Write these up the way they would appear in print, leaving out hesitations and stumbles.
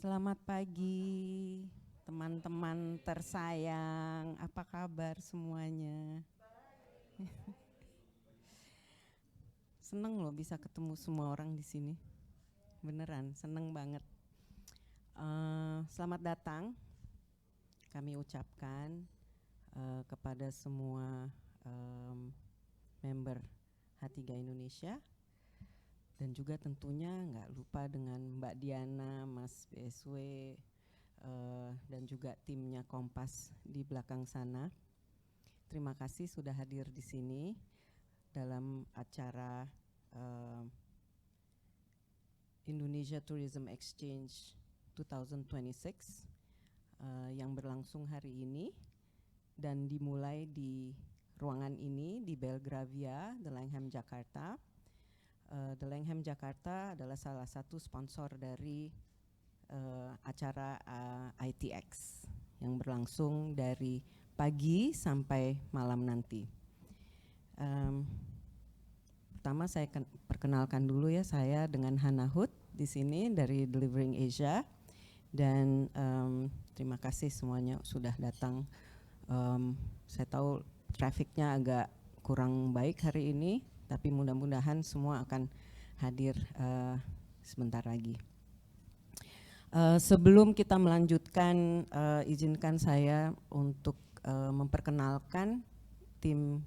Selamat pagi teman-teman tersayang, apa kabar semuanya? Seneng loh bisa ketemu semua orang di sini, beneran seneng banget. Selamat datang kami ucapkan kepada semua member H3 Indonesia. Dan juga tentunya nggak lupa dengan Mbak Diana, Mas BSW, dan juga timnya Kompas di belakang sana. Terima kasih sudah hadir di sini dalam acara Indonesia Tourism Exchange 2026 yang berlangsung hari ini dan dimulai di ruangan ini di Belgravia, The Langham Jakarta. The Langham Jakarta adalah salah satu sponsor dari acara ITX yang berlangsung dari pagi sampai malam nanti. Pertama saya perkenalkan dulu ya, saya dengan Hannah Hood di sini dari Delivering Asia, dan terima kasih semuanya sudah datang. Saya tahu trafiknya agak kurang baik hari ini, tapi mudah-mudahan semua akan hadir sebentar lagi. Sebelum kita melanjutkan, izinkan saya untuk memperkenalkan tim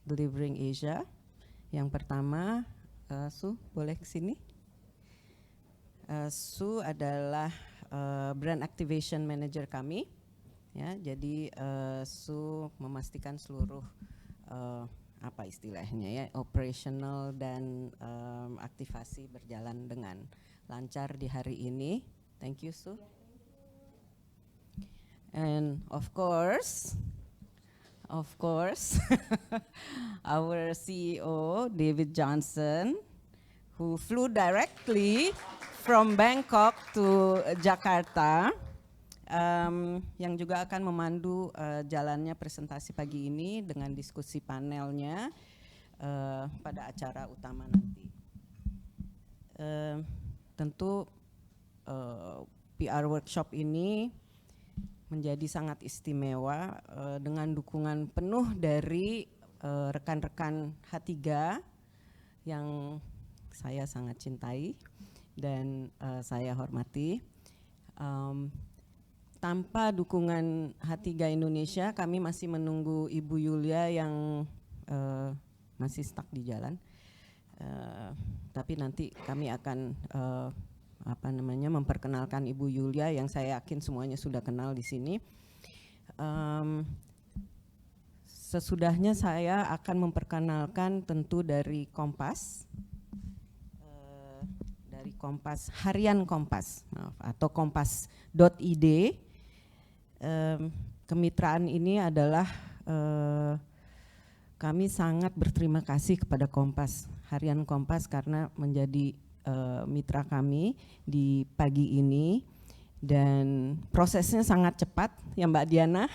Delivering Asia. Yang pertama, Su, boleh ke sini? Su adalah Brand Activation Manager kami. Ya, jadi Su memastikan seluruh apa istilahnya ya, operational dan aktivasi berjalan dengan lancar di hari ini. Thank you, Su. And of course, our CEO David Johnson, who flew directly from Bangkok to Jakarta, yang juga akan memandu jalannya presentasi pagi ini dengan diskusi panelnya pada acara utama nanti. Tentu PR workshop ini menjadi sangat istimewa dengan dukungan penuh dari rekan-rekan H3 yang saya sangat cintai dan saya hormati. Tanpa dukungan H3 Indonesia, kami masih menunggu Ibu Yulia yang masih stuck di jalan. Tapi nanti kami akan memperkenalkan Ibu Yulia yang saya yakin semuanya sudah kenal di sini. Sesudahnya saya akan memperkenalkan tentu dari Kompas, Harian Kompas, atau kompas.id. Kemitraan ini adalah kami sangat berterima kasih kepada Kompas, Harian Kompas, karena menjadi mitra kami di pagi ini, dan prosesnya sangat cepat ya Mbak Diana.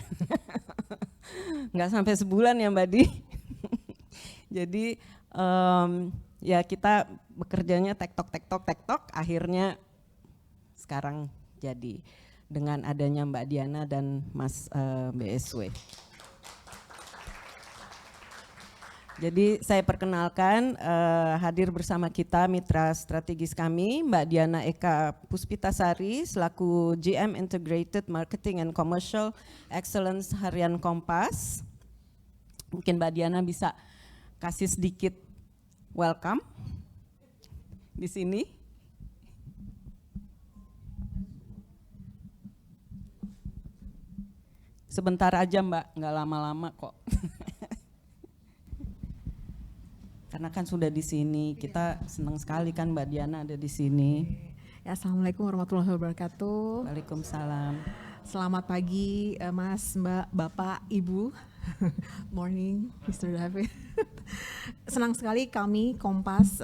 Nggak sampai sebulan ya Mbak Di. Jadi ya kita bekerjanya tektok, akhirnya sekarang jadi dengan adanya Mbak Diana dan Mas BSW. Jadi saya perkenalkan hadir bersama kita mitra strategis kami, Mbak Diana Eka Puspitasari selaku GM Integrated Marketing and Commercial Excellence Harian Kompas. Mungkin Mbak Diana bisa kasih sedikit welcome di sini. Sebentar aja Mbak, nggak lama-lama kok. Karena kan sudah di sini, kita senang sekali kan Mbak Diana ada di sini. Ya, Assalamualaikum warahmatullahi wabarakatuh. Waalaikumsalam. Selamat pagi Mas, Mbak, Bapak, Ibu. Morning, Mr. David. Senang sekali kami Kompas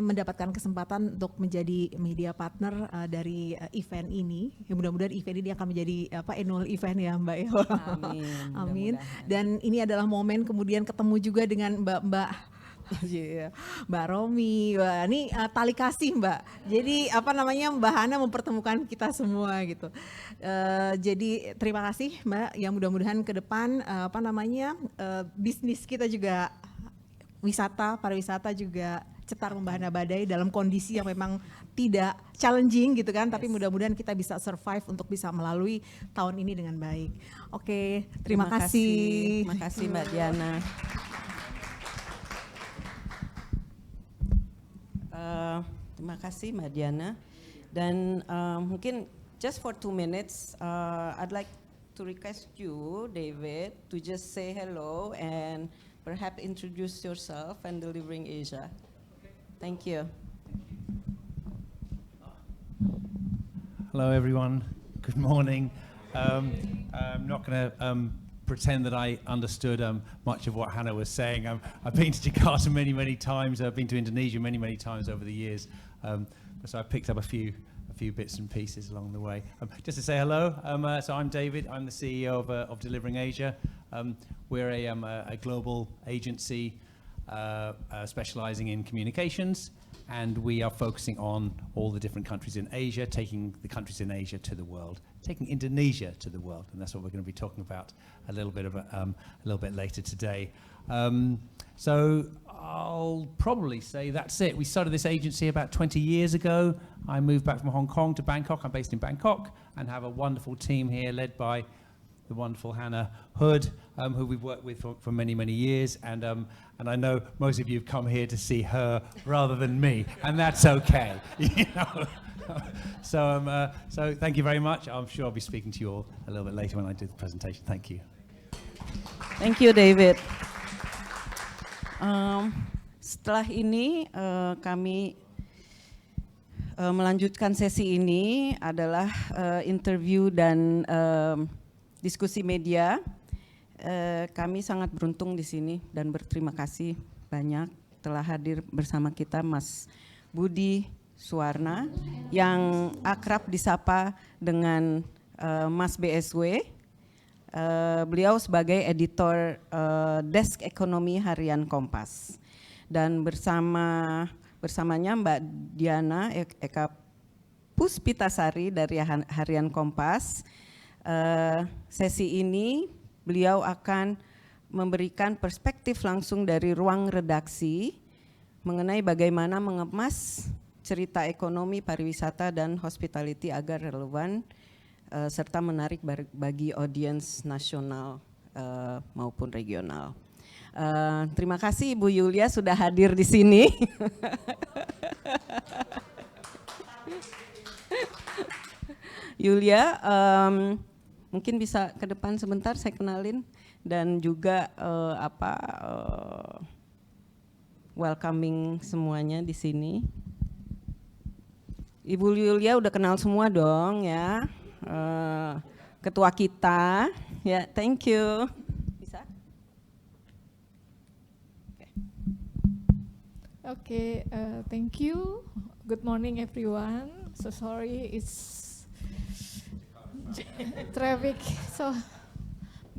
mendapatkan kesempatan untuk menjadi media partner dari event ini. Ya, mudah-mudahan event ini akan menjadi annual event ya Mbak ya. Amin. Amin. Dan ini adalah momen kemudian ketemu juga dengan Mbak-mbak Iya, Mbak Romi, wah ini tali kasih Mbak. Jadi apa namanya Mbak Hana mempertemukan kita semua gitu. Jadi terima kasih Mbak, yang mudah-mudahan ke depan apa namanya bisnis kita juga wisata, pariwisata juga cetar membahana badai dalam kondisi yang memang tidak challenging gitu kan, tapi mudah-mudahan kita bisa survive untuk bisa melalui tahun ini dengan baik. Oke, terima kasih. Terima kasih Mbak Diana. Terima kasih Mbak Diana. Dan mungkin just for 2 minutes, I'd like to request you, David, to just say hello and perhaps introduce yourself and Delivering Asia. Thank you. Hello, everyone. Good morning. I'm not going to pretend that I understood much of what Hannah was saying. I've been to Jakarta many, many times. I've been to Indonesia many, many times over the years. So I picked up a few bits and pieces along the way. Just to say hello, so I'm David. I'm the CEO of Delivering Asia. We're a global agency specializing in communications, and we are focusing on all the different countries in Asia, taking the countries in Asia to the world, taking Indonesia to the world, and that's what we're going to be talking about a little bit later today. So I'll probably say that's it. We started this agency about 20 years ago. I moved back from Hong Kong to Bangkok. I'm based in Bangkok and have a wonderful team here led by the wonderful Hannah Hood, who we've worked with for many, many years. And I know most of you have come here to see her rather than me, and that's okay. You know? So thank you very much. I'm sure I'll be speaking to you all a little bit later when I do the presentation. Thank you. Thank you, David. Setelah ini kami melanjutkan sesi ini adalah interview dan diskusi media. Kami sangat beruntung di sini dan berterima kasih banyak telah hadir bersama kita Mas Budi Suwarna yang akrab disapa dengan Mas BSW. Beliau sebagai editor Desk Ekonomi Harian Kompas, dan bersamanya Mbak Diana Eka Puspitasari dari Harian Kompas. Sesi ini beliau akan memberikan perspektif langsung dari ruang redaksi mengenai bagaimana mengemas cerita ekonomi, pariwisata, dan hospitality agar relevan serta menarik bagi audiens nasional maupun regional. Terima kasih Ibu Yulia sudah hadir di sini. Yulia, mungkin bisa ke depan sebentar saya kenalin dan juga welcoming semuanya di sini. Ibu Yulia udah kenal semua dong ya. Ketua kita, ya, thank you. Bisa? Okay, thank you. Good morning, everyone. So sorry, it's traffic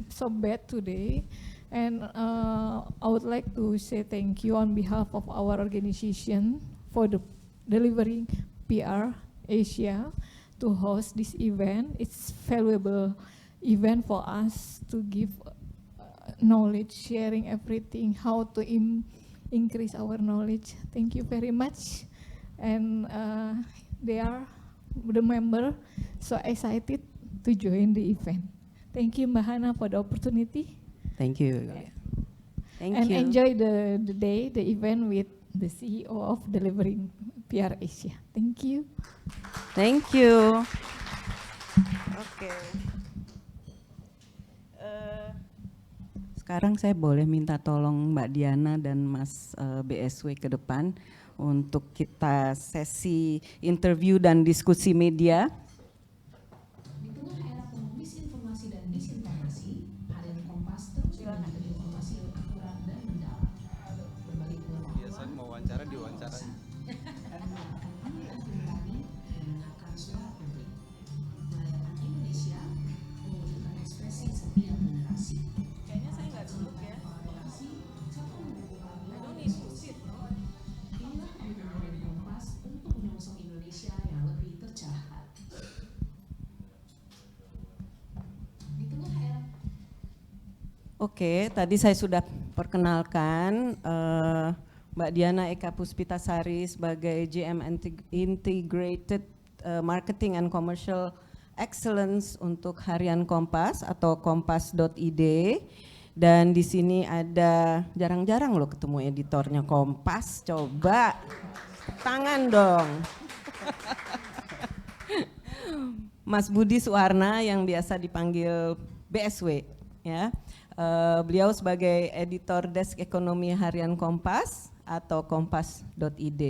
so bad today, and I would like to say thank you on behalf of our organization for delivering PR Asia to host this event. It's valuable event for us to give knowledge, sharing everything, how to increase our knowledge. Thank you very much. And they are the member so excited to join the event. Thank you, Mbak Hana, for the opportunity. Thank you. Thank and you. Enjoy the day, the event with the CEO of Delivering PR Asia. Thank you. Thank you. Oke. Sekarang saya boleh minta tolong Mbak Diana dan Mas BSW ke depan untuk kita sesi interview dan diskusi media. Di tengah era penuh misinformasi dan disinformasi, Harian Kompas terus memberikan informasi yang akurat dan mendalam. Berbagai pengetahuan. Biasanya mau wawancara diwawancara. Kayaknya saya nggak duduk ya. I don't need to. Oke, tadi saya sudah perkenalkan Mbak Diana Eka Puspitasari sebagai GM Integrated Marketing and Commercial Excellence untuk Harian Kompas atau kompas.id. Dan di sini ada, jarang-jarang loh ketemu editornya Kompas, coba tangan dong. Mas Budi Suwarna yang biasa dipanggil BSW, ya. Beliau sebagai editor Desk Ekonomi Harian Kompas atau kompas.id.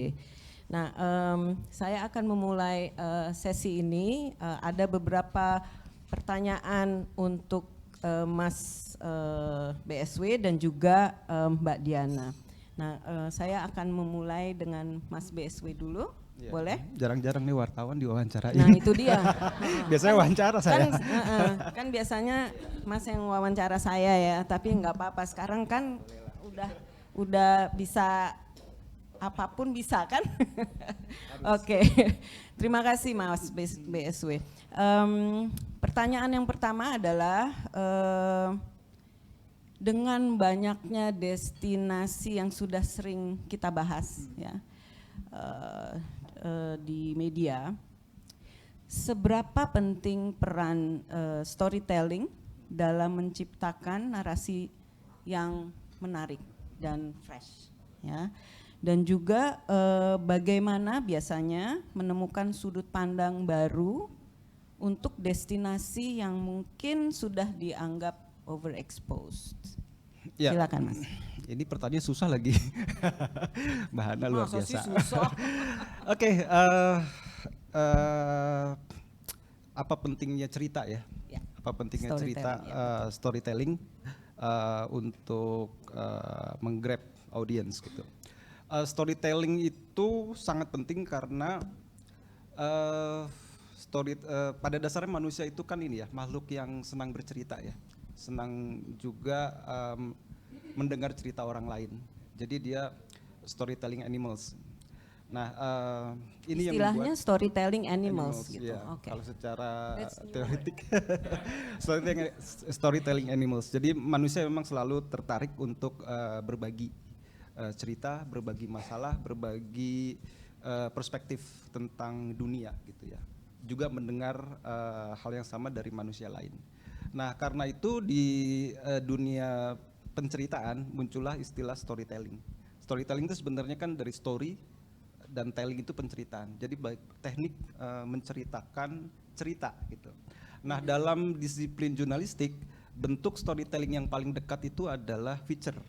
Nah, saya akan memulai sesi ini. Ada beberapa pertanyaan untuk Mas BSW dan juga Mbak Diana. Nah, saya akan memulai dengan Mas BSW dulu. Ya, boleh? Jarang-jarang nih wartawan diwawancarain. Nah itu dia. Biasanya wawancara saya. Kan biasanya Mas yang wawancara saya ya, tapi nggak apa-apa. Sekarang kan udah bisa apapun bisa kan? Oke. Terima kasih Mas BSW. Pertanyaan yang pertama adalah dengan banyaknya destinasi yang sudah sering kita bahas ya. Di media, seberapa penting peran storytelling dalam menciptakan narasi yang menarik dan fresh, ya, dan juga bagaimana biasanya menemukan sudut pandang baru untuk destinasi yang mungkin sudah dianggap overexposed. Ya. Silakan Mas. Ini pertanyaan susah lagi. Mbak Hana luar Masa sih biasa. susah? Oke, apa pentingnya cerita ya? Ya. Apa pentingnya cerita Storytelling, storytelling untuk menggrab audience gitu. Storytelling itu sangat penting karena pada dasarnya manusia itu kan ini ya, makhluk yang senang bercerita ya, senang juga mendengar cerita orang lain. Jadi dia storytelling animals. Nah, ini istilahnya yang membuat storytelling animals gitu. ya, Okay. kalau secara teoretik storytelling animals. Jadi manusia memang selalu tertarik untuk berbagi cerita, berbagi masalah, berbagi perspektif tentang dunia gitu ya. Juga mendengar hal yang sama dari manusia lain. Nah, karena itu di dunia penceritaan muncullah istilah storytelling. Storytelling itu sebenarnya kan dari story dan telling itu penceritaan. Jadi baik teknik menceritakan cerita gitu. Nah, dalam disiplin jurnalistik, bentuk storytelling yang paling dekat itu adalah feature.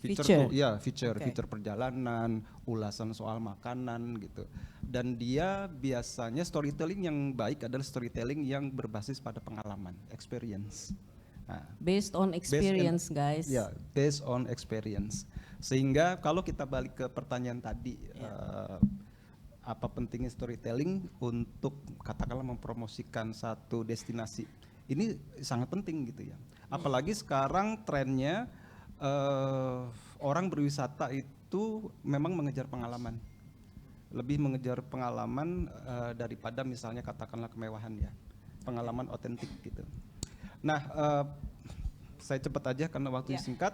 Feature. Feature perjalanan, ulasan soal makanan gitu. Dan dia biasanya storytelling yang baik adalah storytelling yang berbasis pada pengalaman, experience. Nah, Based on experience, guys. ya, based on experience. Sehingga kalau kita balik ke pertanyaan tadi, apa pentingnya storytelling untuk katakanlah mempromosikan satu destinasi? Ini sangat penting gitu ya. Apalagi sekarang trennya orang berwisata itu memang mengejar pengalaman, lebih mengejar pengalaman daripada misalnya katakanlah kemewahan ya, pengalaman otentik gitu. Nah, saya cepat aja karena waktunya singkat.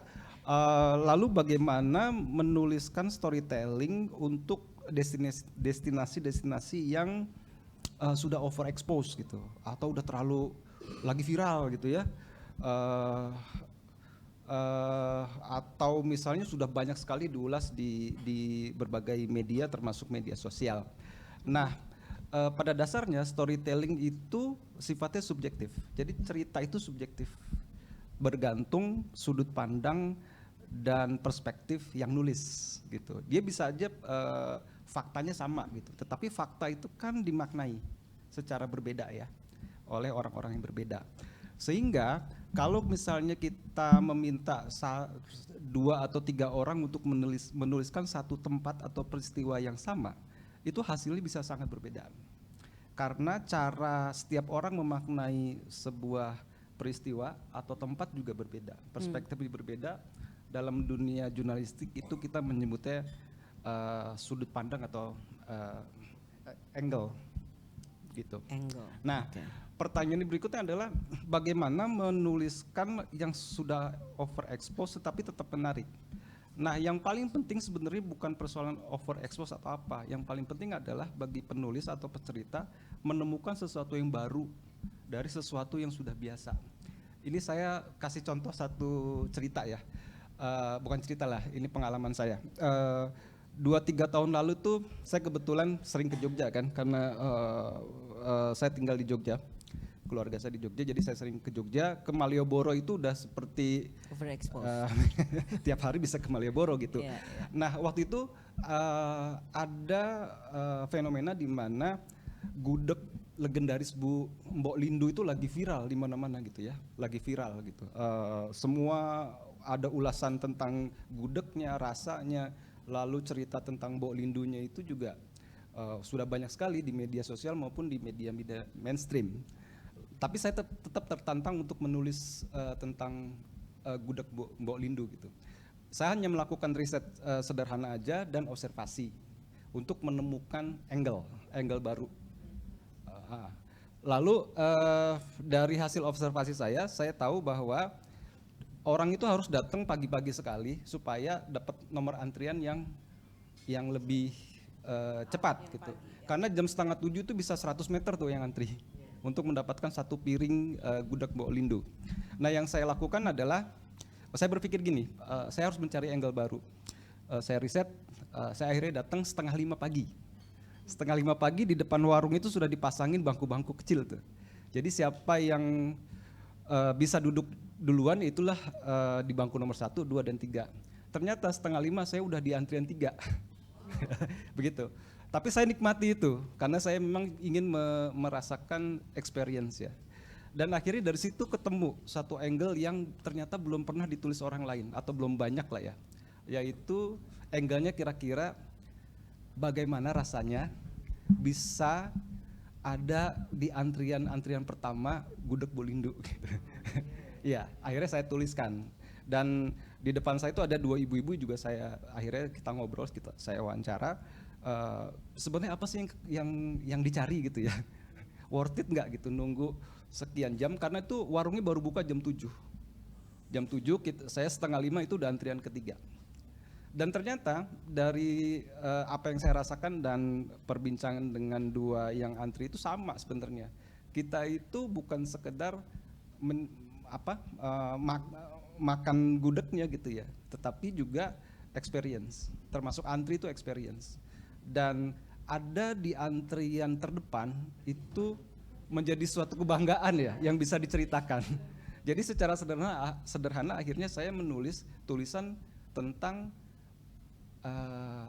Lalu bagaimana menuliskan storytelling untuk destinasi-destinasi yang sudah overexposed gitu, atau udah terlalu lagi viral gitu ya, atau misalnya sudah banyak sekali diulas di berbagai media termasuk media sosial. Nah, pada dasarnya storytelling itu sifatnya subjektif. Jadi cerita itu subjektif, bergantung sudut pandang dan perspektif yang nulis gitu. Dia bisa aja faktanya sama gitu, tetapi fakta itu kan dimaknai secara berbeda ya oleh orang-orang yang berbeda. Sehingga kalau misalnya kita meminta 2 atau 3 orang untuk menuliskan satu tempat atau peristiwa yang sama, itu hasilnya bisa sangat berbeda. Karena cara setiap orang memaknai sebuah peristiwa atau tempat juga berbeda, perspektif berbeda. Dalam dunia jurnalistik itu kita menyebutnya sudut pandang atau angle. gitu. Angle. Nah, Oke. pertanyaan berikutnya adalah bagaimana menuliskan yang sudah overexpose tetapi tetap menarik. Nah, yang paling penting sebenarnya bukan persoalan overexpose atau apa. Yang paling penting adalah bagi penulis atau pecerita menemukan sesuatu yang baru dari sesuatu yang sudah biasa. Ini saya kasih contoh satu cerita ya. Bukan cerita lah, ini pengalaman saya. 2-3 tahun lalu tuh saya kebetulan sering ke Jogja kan, karena saya tinggal di Jogja, keluarga saya di Jogja, jadi saya sering ke Jogja. Ke Malioboro itu udah seperti Overexpose. tiap hari bisa ke Malioboro gitu. Iya, iya. Nah, waktu itu ada fenomena di mana gudeg legendaris Bu Mbok Lindu itu lagi viral di mana-mana gitu ya, lagi viral gitu. Semua ada ulasan tentang gudegnya, rasanya, lalu cerita tentang Mbok Lindunya itu juga sudah banyak sekali di media sosial maupun di media-media mainstream. Tapi saya tetap tertantang untuk menulis tentang gudeg Mbok Lindu gitu. Saya hanya melakukan riset sederhana aja dan observasi untuk menemukan angle baru. Lalu dari hasil observasi saya tahu bahwa orang itu harus datang pagi-pagi sekali supaya dapat nomor antrian yang lebih cepat gitu. Karena jam 6:30 itu bisa 100 meter tuh yang antri untuk mendapatkan satu piring gudeg Mbok Lindu. Nah, yang saya lakukan adalah saya berpikir gini, saya harus mencari angle baru. Saya riset, saya akhirnya datang 4:30 pagi. 4:30 pagi di depan warung itu sudah dipasangin bangku-bangku kecil tuh. Jadi siapa yang bisa duduk duluan itulah di bangku nomor 1, 2, dan 3. Ternyata 4:30 saya udah di antrian 3. Begitu. Tapi saya nikmati itu karena saya memang ingin merasakan experience ya. Dan akhirnya dari situ ketemu satu angle yang ternyata belum pernah ditulis orang lain atau belum banyak lah ya. Yaitu angle-nya kira-kira bagaimana rasanya bisa ada di antrian pertama gudeg Mbok Lindu gitu. Iya, akhirnya saya tuliskan. Dan di depan saya itu ada 2 ibu-ibu juga akhirnya kita ngobrol, saya wawancara. Sebenarnya apa sih yang dicari gitu ya? Worth it nggak gitu nunggu sekian jam, karena itu warungnya baru buka jam 7. Jam 7 saya 4:30 itu udah antrian ketiga. Dan ternyata dari apa yang saya rasakan dan perbincangan dengan 2 yang antri itu sama sebenarnya. Kita itu bukan sekedar makan gudegnya gitu ya, tetapi juga experience, termasuk antri itu experience. Dan ada di antrian terdepan itu menjadi suatu kebanggaan ya yang bisa diceritakan. Jadi secara sederhana akhirnya saya menulis tulisan tentang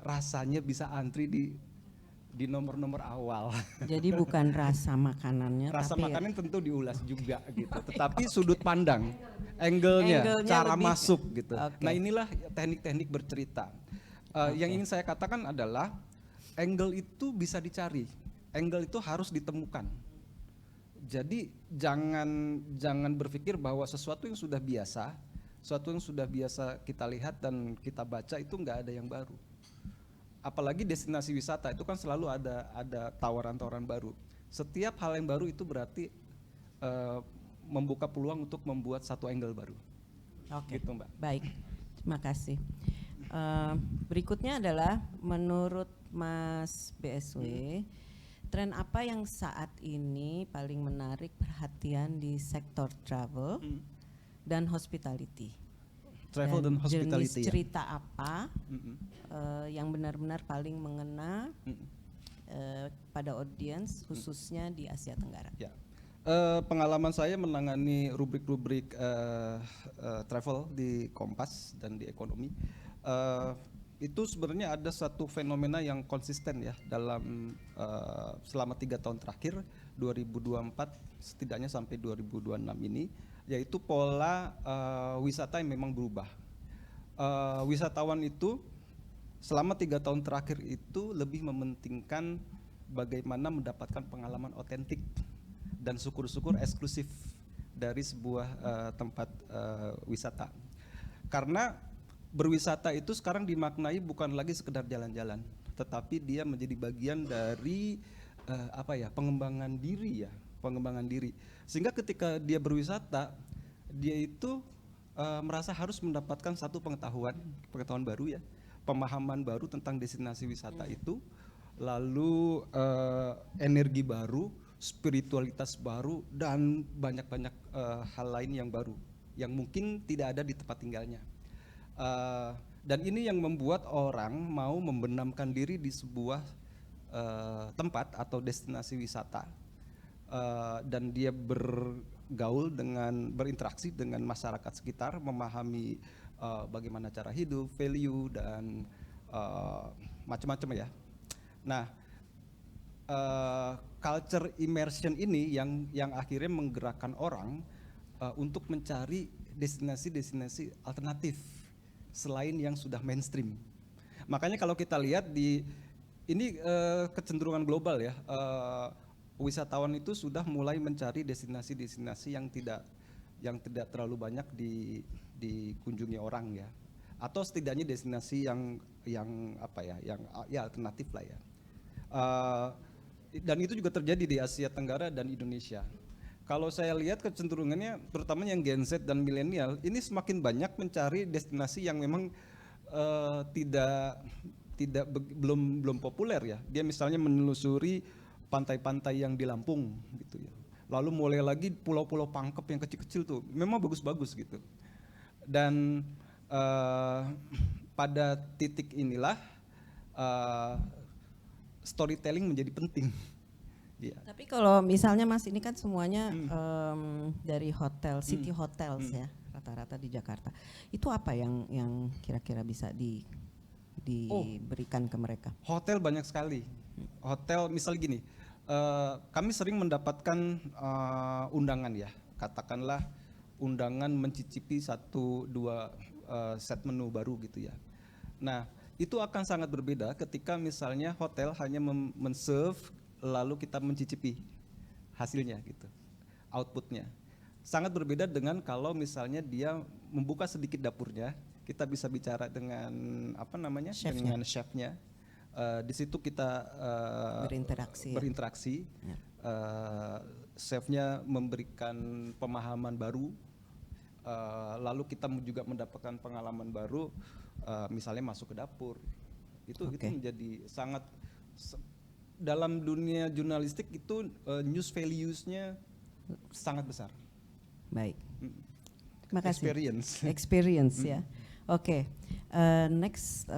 rasanya bisa antri di nomor-nomor awal. Jadi bukan rasa makanannya, Rasa tapi makanan tentu diulas juga gitu, tetapi sudut pandang, angle-nya, cara lebih- masuk gitu. Oke. Nah, inilah teknik-teknik bercerita. Yang ingin saya katakan adalah angle itu bisa dicari, angle itu harus ditemukan. Jadi jangan berpikir bahwa sesuatu yang sudah biasa kita lihat dan kita baca itu nggak ada yang baru. Apalagi destinasi wisata itu kan selalu ada tawaran-tawaran baru. Setiap hal yang baru itu berarti membuka peluang untuk membuat satu angle baru. Oke, Gitu, Mbak. baik, terima kasih. Berikutnya adalah menurut Mas BSW, tren apa yang saat ini paling menarik perhatian di sektor travel dan hospitality? Travel dan hospitality jenis ya. cerita apa Mm-mm. yang benar-benar paling mengena Mm-mm. pada audiens khususnya di Asia Tenggara? Ya. Pengalaman saya menangani rubrik-rubrik travel di Kompas dan di Ekonomi, itu sebenarnya ada satu fenomena yang konsisten ya dalam selama 3 tahun terakhir 2024 setidaknya sampai 2026 ini, yaitu pola wisata yang memang berubah. Wisatawan itu selama 3 tahun terakhir itu lebih mementingkan bagaimana mendapatkan pengalaman otentik dan syukur-syukur eksklusif dari sebuah tempat wisata. Karena berwisata itu sekarang dimaknai bukan lagi sekedar jalan-jalan, tetapi dia menjadi bagian dari pengembangan diri, sehingga ketika dia berwisata dia itu merasa harus mendapatkan satu pengetahuan baru ya, pemahaman baru tentang destinasi wisata itu, lalu energi baru, spiritualitas baru, dan banyak hal lain yang baru yang mungkin tidak ada di tempat tinggalnya. Dan ini yang membuat orang mau membenamkan diri di sebuah tempat atau destinasi wisata, dan dia berinteraksi dengan masyarakat sekitar, memahami bagaimana cara hidup, value, dan macam-macam ya. Nah, culture immersion ini yang akhirnya menggerakkan orang untuk mencari destinasi-destinasi alternatif selain yang sudah mainstream. Makanya kalau kita lihat ini kecenderungan global ya, wisatawan itu sudah mulai mencari destinasi-destinasi yang tidak terlalu banyak dikunjungi orang ya, atau setidaknya destinasi yang alternatif lah ya. Dan itu juga terjadi di Asia Tenggara dan Indonesia. Kalau saya lihat kecenderungannya, terutama yang Gen Z dan milenial, ini semakin banyak mencari destinasi yang memang belum populer ya. Dia misalnya menelusuri pantai-pantai yang di Lampung gitu ya. Lalu mulai lagi pulau-pulau Pangkep yang kecil-kecil tuh, memang bagus-bagus gitu. Dan pada titik inilah storytelling menjadi penting. Yeah. Tapi kalau misalnya Mas, ini kan semuanya dari hotel, city hotels ya, rata-rata di Jakarta. Itu apa yang kira-kira bisa diberikan ke mereka? Hotel banyak sekali. Hotel misal gini, kami sering mendapatkan undangan ya, katakanlah undangan mencicipi 1-2 set menu baru gitu ya. Nah, itu akan sangat berbeda ketika misalnya hotel hanya men-serve lalu kita mencicipi hasilnya gitu, outputnya. Sangat berbeda dengan kalau misalnya dia membuka sedikit dapurnya, kita bisa bicara dengan dengan chefnya. Di situ kita berinteraksi. Ya. Chefnya memberikan pemahaman baru, lalu kita juga mendapatkan pengalaman baru, misalnya masuk ke dapur. Itu menjadi sangat, dalam dunia jurnalistik itu news values-nya sangat besar. Baik. Terima kasih. Experience ya. Oke. Next,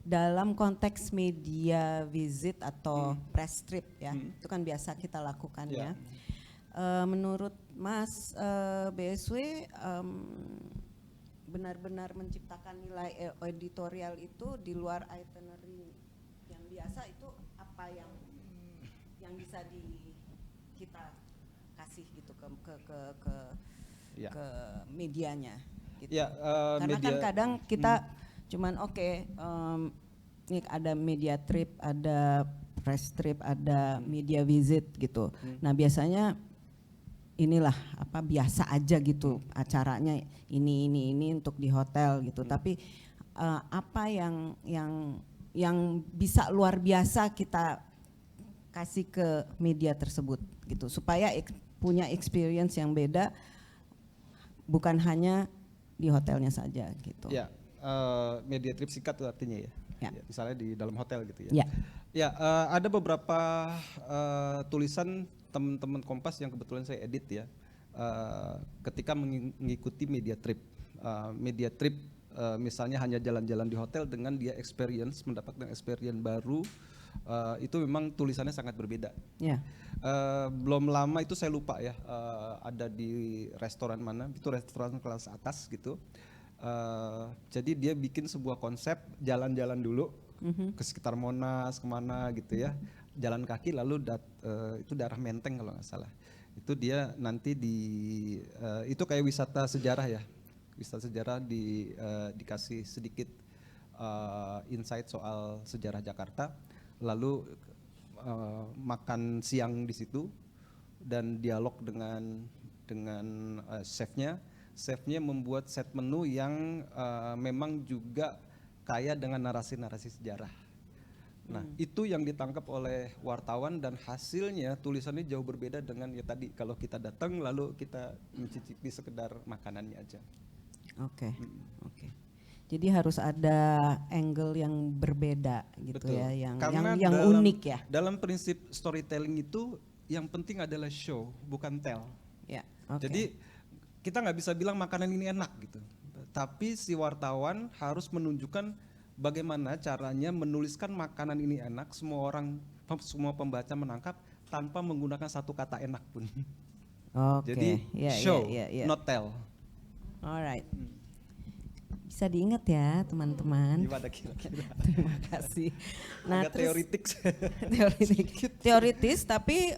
dalam konteks media visit atau press trip ya, itu kan biasa kita lakukan ya. Menurut Mas BSW, benar-benar menciptakan nilai editorial itu di luar itinerary yang biasa, itu apa yang bisa kita kasih gitu ke medianya gitu. Karena kan kadang kita cuman ini ada media trip, ada press trip, ada media visit gitu. Nah, biasanya inilah biasa aja gitu acaranya, ini untuk di hotel gitu. Tapi apa yang bisa luar biasa kita kasih ke media tersebut gitu, supaya punya experience yang beda, bukan hanya di hotelnya saja gitu. Ya, media trip singkat itu artinya ya. Ya, misalnya di dalam hotel gitu ya. Ada beberapa tulisan teman-teman Kompas yang kebetulan saya edit ya, ketika mengikuti media trip. Media trip misalnya hanya jalan-jalan di hotel dengan dia mendapatkan experience baru, itu memang tulisannya sangat berbeda. Belum lama itu saya lupa ya, ada di restoran mana, itu restoran kelas atas gitu. Jadi dia bikin sebuah konsep jalan-jalan dulu ke sekitar Monas, kemana gitu ya, jalan kaki, lalu itu daerah Menteng kalau nggak salah. Itu dia nanti itu kayak wisata sejarah ya. Wisata sejarah dikasih sedikit insight soal sejarah Jakarta, lalu makan siang di situ dan dialog dengan chefnya. Chefnya membuat set menu yang memang juga kaya dengan narasi-narasi sejarah. Nah, itu yang ditangkap oleh wartawan dan hasilnya tulisannya jauh berbeda dengan ya tadi kalau kita datang lalu kita mencicipi sekedar makanannya aja. Oke. Oke. Jadi harus ada angle yang berbeda gitu Betul. ya, yang Karena yang dalam- unik ya. Dalam prinsip storytelling itu yang penting adalah show, bukan tell. Ya. Oke. Jadi kita nggak bisa bilang makanan ini enak gitu. Tapi si wartawan harus menunjukkan bagaimana caranya menuliskan makanan ini enak, semua pembaca menangkap tanpa menggunakan satu kata enak pun. Oke. Jadi Ya, show, ya. not tell. Alright. Bisa diingat ya teman-teman. Gimana kira-kira? Terima kasih. Nah, Agak terus teoritik. teoritis tapi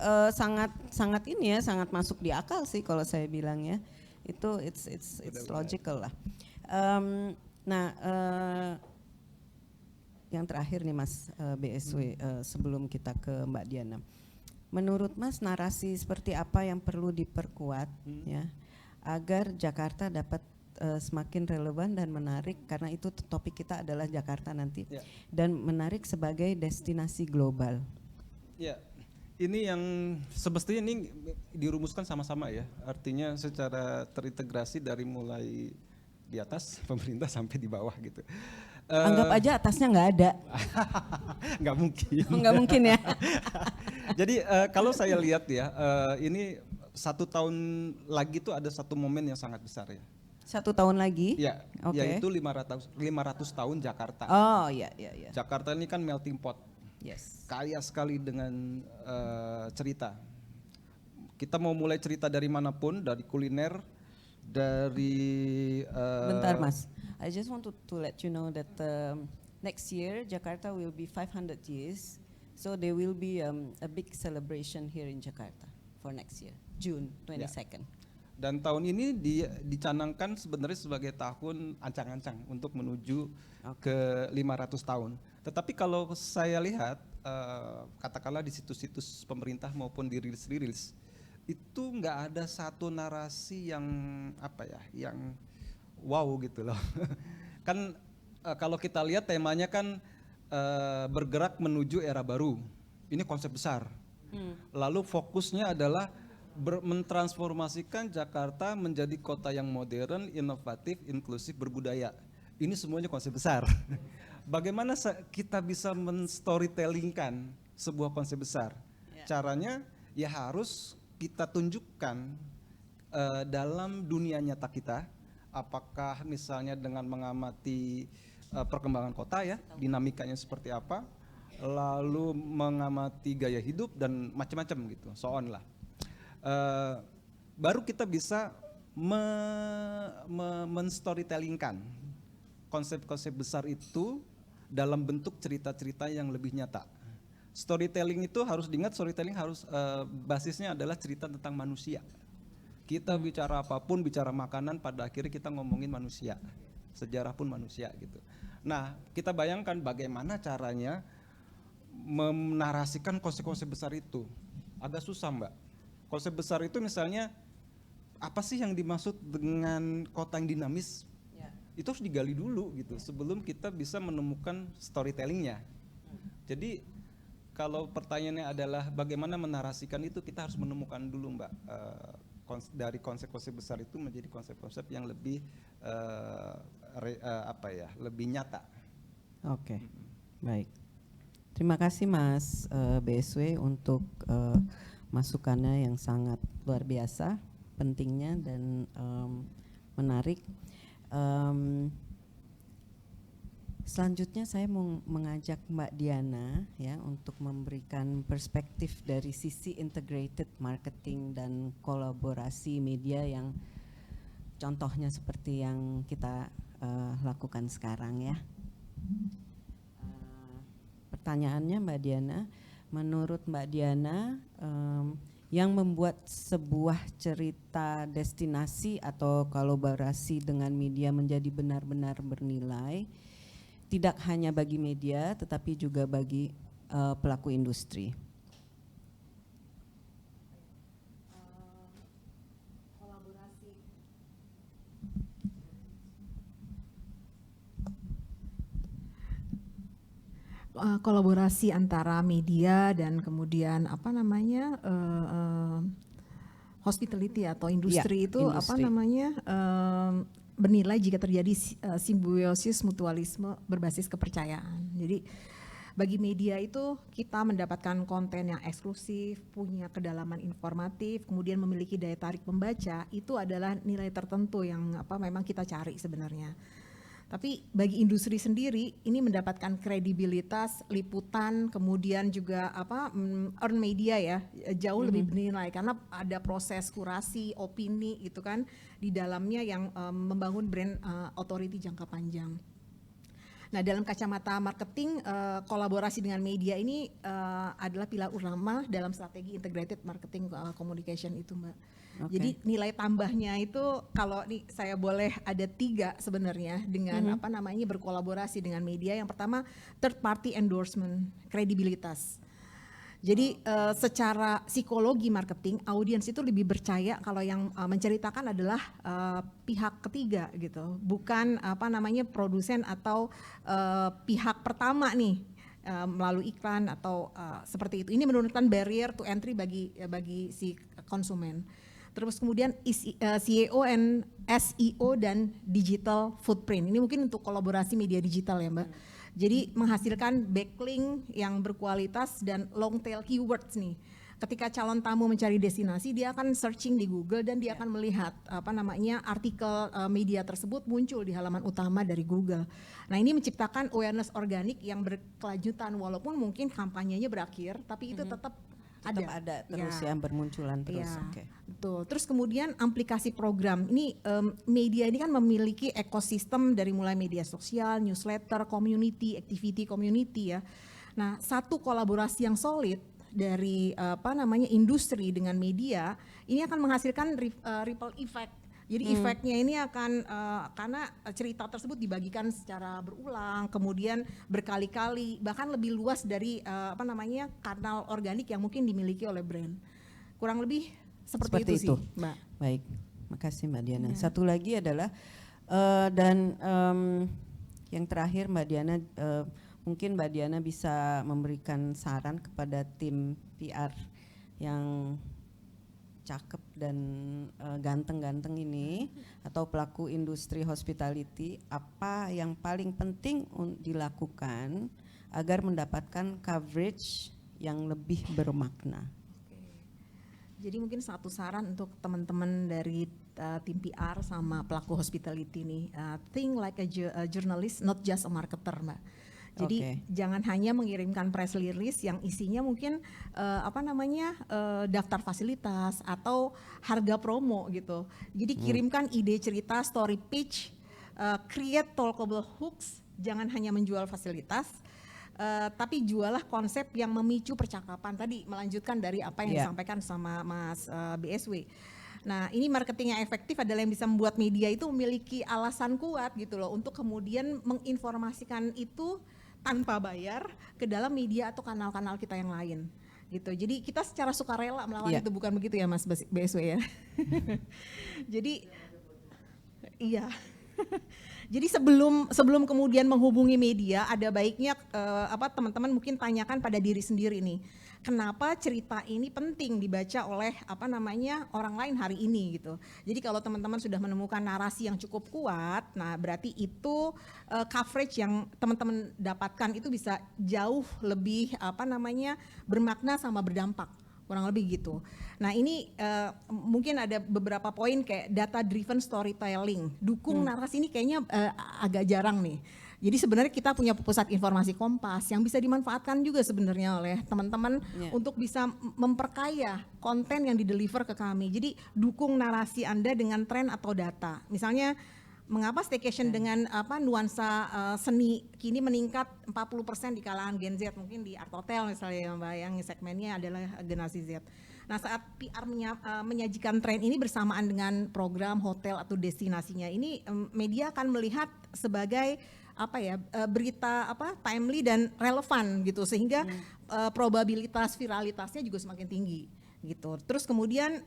sangat ini ya, sangat masuk di akal sih kalau saya bilang ya. Itu it's Benar-benar. logical lah. Yang terakhir nih Mas BSW sebelum kita ke Mbak Diana. Menurut Mas narasi seperti apa yang perlu diperkuat ya agar Jakarta dapat semakin relevan dan menarik, karena itu topik kita adalah Jakarta nanti, Ya. dan menarik sebagai destinasi global. Ya, ini yang semestinya ini dirumuskan sama-sama ya. Artinya secara terintegrasi dari mulai di atas pemerintah sampai di bawah gitu. Anggap aja atasnya nggak ada. Nggak mungkin. Nggak mungkin ya. Jadi kalau saya lihat ya, ini 1 tahun lagi tuh ada satu momen yang sangat besar ya. 1 tahun lagi. Ya, Oke. yaitu 500 tahun Jakarta. Oh iya. Jakarta ini kan melting pot. Yes. Kaya sekali dengan cerita. Kita mau mulai cerita dari manapun, dari kuliner, dari Bentar Mas, I just want to let you know that next year Jakarta will be 500 years, so there will be a big celebration here in Jakarta for next year, June 22nd. Dan tahun ini dicanangkan sebenarnya sebagai tahun ancang-ancang untuk menuju ke 500 tahun. Tetapi kalau saya lihat, katakanlah di situs-situs pemerintah maupun di rilis-rilis, itu nggak ada satu narasi yang apa ya, yang wow gitu loh. Kan kalau kita lihat temanya kan bergerak menuju era baru. Ini konsep besar. Lalu fokusnya adalah mentransformasikan Jakarta menjadi kota yang modern, inovatif, inklusif, berbudaya. Ini semuanya konsep besar. Bagaimana kita bisa men-storytellingkan sebuah konsep besar? Caranya ya harus kita tunjukkan dalam dunia nyata kita, apakah misalnya dengan mengamati perkembangan kota ya, dinamikanya seperti apa, lalu mengamati gaya hidup dan macam-macam gitu, so on lah. Baru kita bisa men-storytellingkan konsep-konsep besar itu dalam bentuk cerita-cerita yang lebih nyata. Storytelling itu harus diingat, storytelling harus basisnya adalah cerita tentang manusia. Kita bicara apapun, bicara makanan, pada akhirnya kita ngomongin manusia, sejarah pun manusia gitu. Nah, kita bayangkan bagaimana caranya menarasikan konsep-konsep besar itu. Agak susah, Mbak. Konsep besar itu misalnya apa sih yang dimaksud dengan kota yang dinamis? Itu harus digali dulu gitu sebelum kita bisa menemukan storytellingnya. Jadi kalau pertanyaannya adalah bagaimana menarasikan itu, kita harus menemukan dulu Mbak, dari konsep-konsep besar itu menjadi konsep-konsep yang lebih lebih nyata. Oke, baik. Terima kasih Mas BSW untuk masukannya yang sangat luar biasa, pentingnya dan menarik. Selanjutnya saya mau mengajak Mbak Diana ya untuk memberikan perspektif dari sisi integrated marketing dan kolaborasi media yang contohnya seperti yang kita lakukan sekarang ya. Pertanyaannya Mbak Diana, menurut Mbak Diana yang membuat sebuah cerita destinasi atau kolaborasi dengan media menjadi benar-benar bernilai, tidak hanya bagi media tetapi juga bagi pelaku industri. kolaborasi antara media dan kemudian apa namanya hospitality atau industri itu apa industri. namanya bernilai jika terjadi simbiosis mutualisme berbasis kepercayaan. Jadi bagi media itu kita mendapatkan konten yang eksklusif, punya kedalaman informatif, kemudian memiliki daya tarik pembaca, itu adalah nilai tertentu yang apa memang kita cari sebenarnya. Tapi bagi industri sendiri ini mendapatkan kredibilitas, liputan, kemudian juga apa earn media ya jauh lebih bernilai karena ada proses kurasi, opini gitu kan di dalamnya yang membangun brand authority jangka panjang. Nah, dalam kacamata marketing, kolaborasi dengan media ini adalah pilar utama dalam strategi integrated marketing communication itu, Mbak. Oke. Jadi nilai tambahnya itu kalau nih saya boleh ada 3 sebenarnya dengan apa namanya berkolaborasi dengan media. Yang pertama third party endorsement, kredibilitas. Jadi secara psikologi marketing, audiens itu lebih percaya kalau yang menceritakan adalah pihak ketiga gitu, bukan apa namanya produsen atau pihak pertama nih melalui iklan atau seperti itu. Ini menurunkan barrier to entry bagi si konsumen. Terus kemudian SEO and SEO dan digital footprint. Ini mungkin untuk kolaborasi media digital ya, Mbak. Jadi menghasilkan backlink yang berkualitas dan long tail keywords nih. Ketika calon tamu mencari destinasi, dia akan searching di Google dan dia akan melihat apa namanya artikel media tersebut muncul di halaman utama dari Google. Nah, ini menciptakan awareness organik yang berkelanjutan walaupun mungkin kampanyenya berakhir, tapi itu tetap ada terus ya bermunculan terus. Ya, Oke. betul. Terus kemudian aplikasi program ini media ini kan memiliki ekosistem dari mulai media sosial, newsletter, community, activity community ya. Nah, satu kolaborasi yang solid dari apa namanya industri dengan media ini akan menghasilkan ripple effect. Jadi efeknya ini akan karena cerita tersebut dibagikan secara berulang, kemudian berkali-kali, bahkan lebih luas dari apa namanya kanal organik yang mungkin dimiliki oleh brand. Kurang lebih seperti itu sih, Mbak. Baik, makasih Mbak Diana. Ya. Satu lagi adalah yang terakhir Mbak Diana, mungkin Mbak Diana bisa memberikan saran kepada tim PR yang cakep dan ganteng-ganteng ini atau pelaku industri hospitality, apa yang paling penting dilakukan agar mendapatkan coverage yang lebih bermakna? Jadi mungkin satu saran untuk teman-teman dari tim PR sama pelaku hospitality nih, think like a journalist, not just a marketer, Mbak. Jadi jangan hanya mengirimkan press release yang isinya mungkin apa namanya daftar fasilitas atau harga promo gitu. Jadi kirimkan ide cerita, story pitch, create talkable hooks. Jangan hanya menjual fasilitas, tapi jualah konsep yang memicu percakapan. Tadi melanjutkan dari apa yang disampaikan sama Mas BSW. Nah, ini marketing yang efektif adalah yang bisa membuat media itu memiliki alasan kuat gitu loh untuk kemudian menginformasikan itu tanpa bayar ke dalam media atau kanal-kanal kita yang lain gitu. Jadi kita secara sukarela melawan itu, bukan begitu ya Mas BSW ya. Jadi iya. Jadi sebelum kemudian menghubungi media, ada baiknya apa teman-teman mungkin tanyakan pada diri sendiri nih. Kenapa cerita ini penting dibaca oleh apa namanya orang lain hari ini gitu. Jadi kalau teman-teman sudah menemukan narasi yang cukup kuat, nah berarti itu coverage yang teman-teman dapatkan itu bisa jauh lebih apa namanya bermakna sama berdampak. Kurang lebih gitu. Nah ini mungkin ada beberapa poin kayak data driven storytelling. Dukung narasi ini kayaknya agak jarang nih. Jadi sebenarnya kita punya pusat informasi Kompas yang bisa dimanfaatkan juga sebenarnya oleh teman-teman untuk bisa memperkaya konten yang dideliver ke kami. Jadi dukung narasi Anda dengan tren atau data. Misalnya mengapa staycation dengan apa nuansa seni kini meningkat 40% di kalangan Gen Z, mungkin di Art Hotel misalnya Mbak yang segmennya adalah generasi Z. Nah saat PR menyajikan tren ini bersamaan dengan program hotel atau destinasinya ini media akan melihat sebagai apa ya berita apa timely dan relevan gitu sehingga probabilitas viralitasnya juga semakin tinggi gitu. Terus kemudian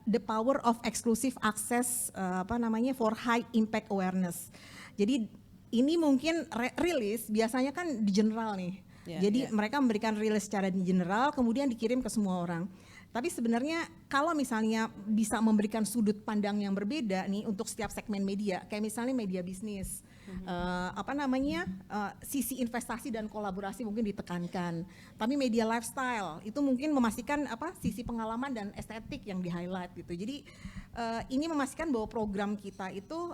the power of exclusive access apa namanya for high impact awareness. Jadi ini mungkin rilis biasanya kan di general nih. Yeah, Jadi yeah. mereka memberikan rilis secara di general kemudian dikirim ke semua orang. Tapi sebenarnya kalau misalnya bisa memberikan sudut pandang yang berbeda nih untuk setiap segmen media, kayak misalnya media bisnis, sisi investasi dan kolaborasi mungkin ditekankan. Tapi media lifestyle itu mungkin memastikan sisi pengalaman dan estetik yang di highlight gitu. Jadi ini memastikan bahwa program kita itu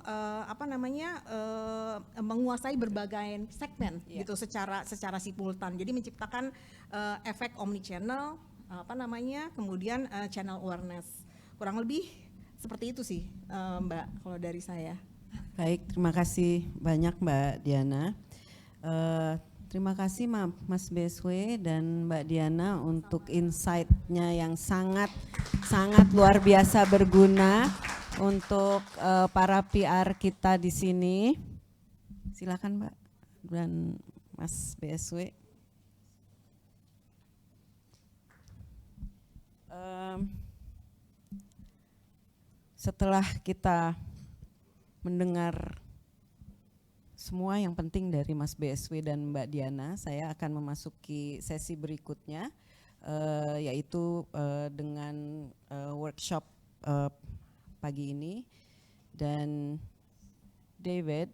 menguasai berbagai segmen gitu secara simultan. Jadi menciptakan efek omnichannel, kemudian channel awareness. Kurang lebih seperti itu sih, Mbak, kalau dari saya. Baik, terima kasih banyak Mbak Diana. Terima kasih Mas BSW dan Mbak Diana untuk insight-nya yang sangat luar biasa berguna untuk para PR kita di sini. Silakan Mbak dan Mas BSW. Setelah kita mendengar semua yang penting dari Mas BSW dan Mbak Diana, saya akan memasuki sesi berikutnya, yaitu dengan workshop pagi ini. Dan David,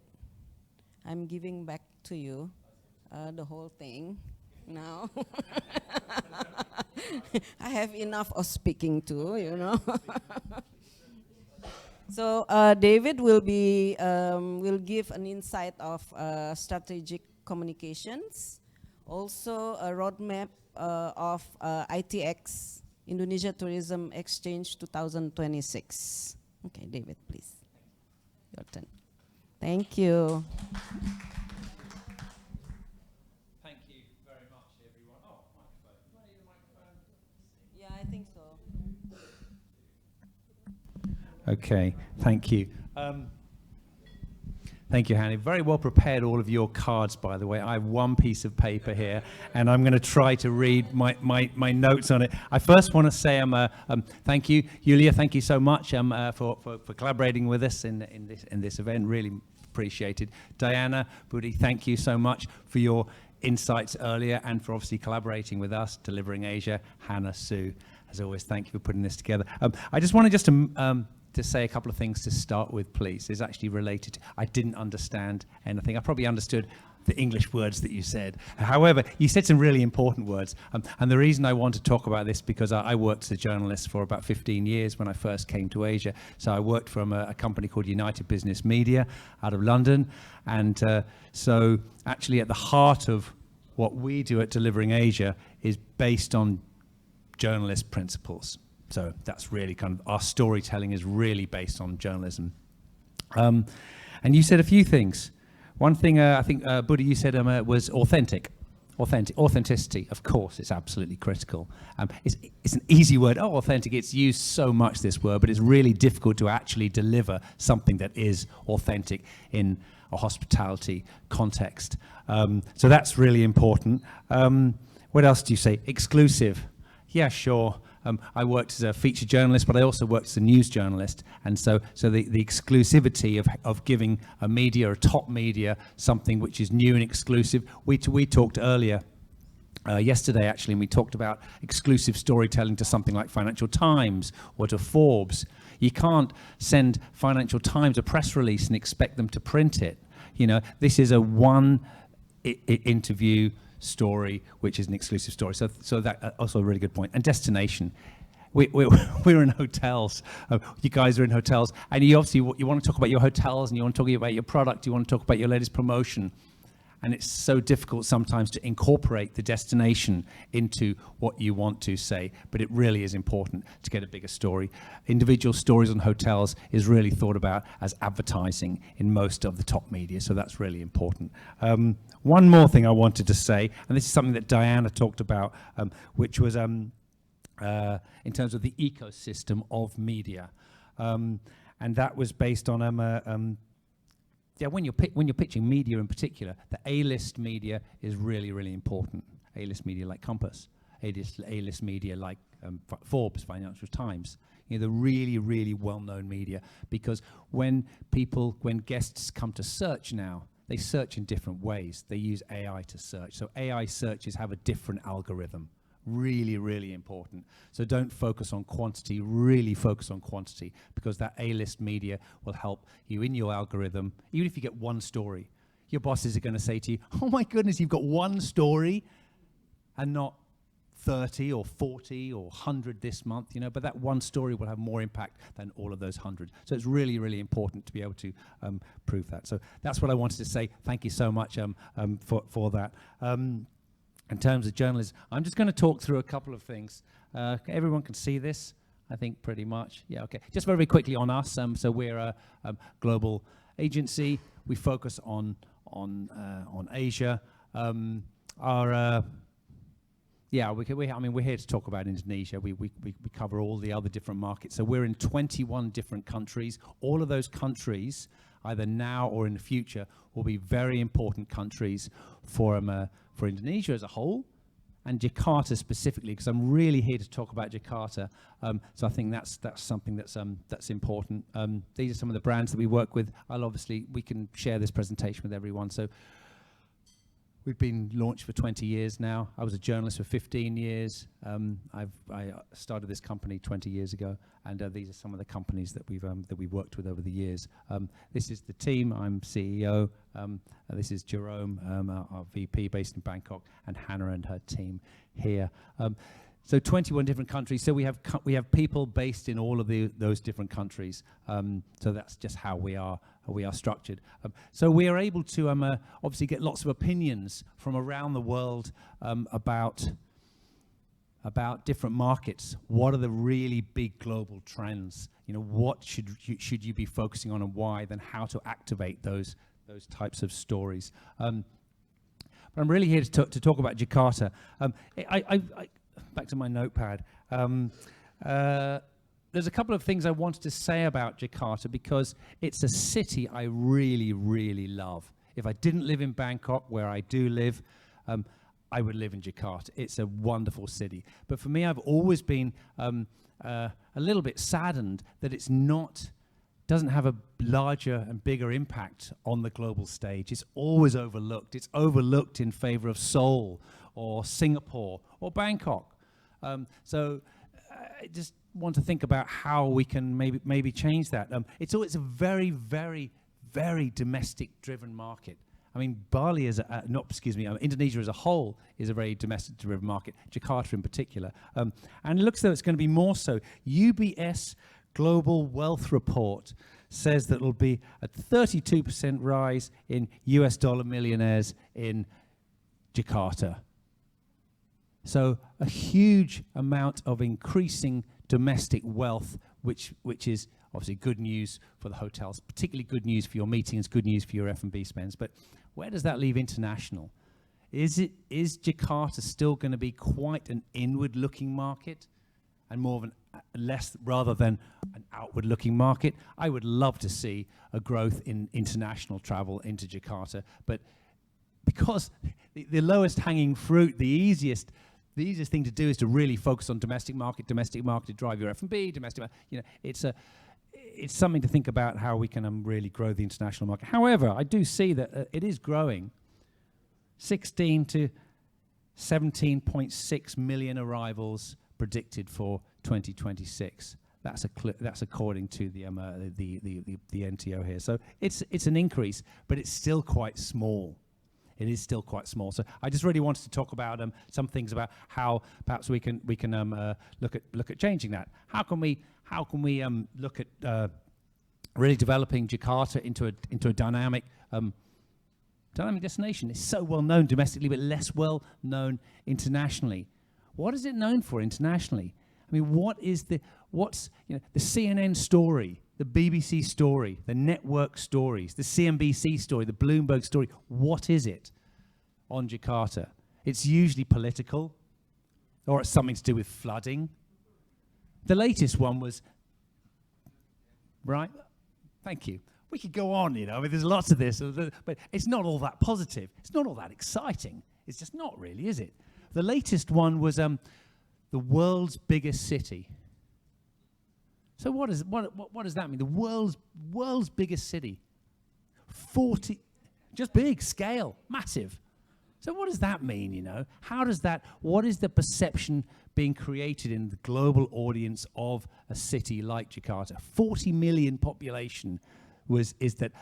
I'm giving back to you the whole thing now. I have enough of speaking too, you know. So David will give an insight of strategic communications, also a roadmap of ITX Indonesia Tourism Exchange 2026. Okay, David, please. Your turn. Thank you. Thank you very much, everyone. Oh, microphone. Do I need a microphone? Yeah, I think so. Okay, thank you. Thank you, Hanny. Very well prepared, all of your cards, by the way. I have one piece of paper here, and I'm going to try to read my notes on it. I first want to say thank you, Julia. Thank you so much for collaborating with us in this event. Really appreciated. Diana, Budi, thank you so much for your insights earlier and for obviously collaborating with us, Delivering Asia. Hannah, Sue, as always, thank you for putting this together. I just wanted to say a couple of things to start with, please. It's actually related to, I didn't understand anything. I probably understood the English words that you said. However, you said some really important words. And the reason I want to talk about this, because I worked as a journalist for about 15 years when I first came to Asia. So I worked from a company called United Business Media out of London. And so actually at the heart of what we do at Delivering Asia is based on journalist principles. So that's really kind of, our storytelling is really based on journalism. And you said a few things. One thing I think, Budi, you said was authenticity. Of course, it's absolutely critical. It's an easy word. Oh, authentic. It's used so much, this word, but it's really difficult to actually deliver something that is authentic in a hospitality context. So that's really important. What else do you say? Exclusive. Yeah, sure. I worked as a feature journalist, but I also worked as a news journalist. And so the exclusivity of giving a media, a top media, something which is new and exclusive. We talked earlier, yesterday actually, and we talked about exclusive storytelling to something like Financial Times or to Forbes. You can't send Financial Times a press release and expect them to print it. You know, this is a one interview story, which is an exclusive story. So that also a really good point. And destination. We're in hotels. You guys are in hotels, and you obviously you want to talk about your hotels, and you want to talk about your product. You want to talk about your latest promotion, and it's so difficult sometimes to incorporate the destination into what you want to say. But it really is important to get a bigger story. Individual stories on hotels is really thought about as advertising in most of the top media, so that's really important. One more thing I wanted to say, and this is something that Diana talked about, which was in terms of the ecosystem of media, and that was based on when you're pitching media in particular, the A-list media is really, really important. A-list media like Compass, A-list media like Forbes, Financial Times. You know, the really, really well-known media, because when guests come to search now, they search in different ways. They use AI to search. So AI searches have a different algorithm. Really, really important. So don't focus on quantity, really focus on quantity, because that A-list media will help you in your algorithm. Even if you get one story, your bosses are going to say to you, oh my goodness, you've got one story and not 30 or 40 or 100 this month, you know, but that one story will have more impact than all of those 100. So it's really, really important to be able to prove that. So that's what I wanted to say. Thank you so much for that. In terms of journalism, I'm just going to talk through a couple of things. Everyone can see this, I think, pretty much. Yeah, okay. Just very quickly on us. So we're a global agency. We focus on Asia. We're here to talk about Indonesia. We cover all the other different markets. So we're in 21 different countries. All of those countries, either now or in the future, will be very important countries for Indonesia as a whole, and Jakarta specifically, because I'm really here to talk about Jakarta. So I think that's something that's important. These are some of the brands that we work with. We can share this presentation with everyone. So we've been launched for 20 years now. I was a journalist for 15 years. I started this company 20 years ago, and these are some of the companies that we've worked with over the years. This is the team. I'm CEO. This is Jerome, our VP based in Bangkok, and Hannah and her team here. So 21 different countries. So we have people based in all of those different countries. So that's just how we are structured. So we are able to obviously get lots of opinions from around the world about different markets. What are the really big global trends? You know, what should you be focusing on and why? Then how to activate those types of stories. But I'm really here to talk about Jakarta. Back to my notepad. There's a couple of things I wanted to say about Jakarta, because it's a city I really, really love. If I didn't live in Bangkok, where I do live, I would live in Jakarta. It's a wonderful city. But for me, I've always been a little bit saddened that doesn't have a larger and bigger impact on the global stage. It's always overlooked. It's overlooked in favor of Seoul or Singapore or Bangkok. So I just want to think about how we can maybe change that. It's a very, very, very domestic-driven market. I mean, Indonesia as a whole is a very domestic-driven market, Jakarta in particular. And it looks as though it's going to be more so. UBS Global Wealth Report says that it'll be a 32% rise in US dollar millionaires in Jakarta. So a huge amount of increasing domestic wealth, which is obviously good news for the hotels, particularly good news for your meetings, good news for your F&B spends. But where does that leave international? Is Jakarta still going to be quite an inward-looking market and more of less rather than an outward-looking market? I would love to see a growth in international travel into Jakarta, but because the lowest hanging fruit, the easiest thing to do is to really focus on domestic market to drive your F&B, it's something to think about how we can really grow the international market. However, I do see that it is growing. 16 to 17.6 million arrivals predicted for 2026. That's according to the NTO here. So it's an increase, but it's still quite small. It is still quite small. So I just really wanted to talk about some things about how perhaps we can look at changing that. How can we look at really developing Jakarta into a dynamic destination? It's so well known domestically, but less well known internationally. What is it known for internationally? I mean, what's the CNN story, the BBC story, the network stories, the CNBC story, the Bloomberg story? What is it on Jakarta? It's usually political, or it's something to do with flooding. The latest one was, right? Thank you. We could go on, I mean, there's lots of this, but it's not all that positive. It's not all that exciting. It's just not really, is it? The latest one was the world's biggest city. So what does that mean? The world's biggest city. just big, scale, massive. So what does that mean, you know? What is the perception being created in the global audience of a city like Jakarta? 40 million population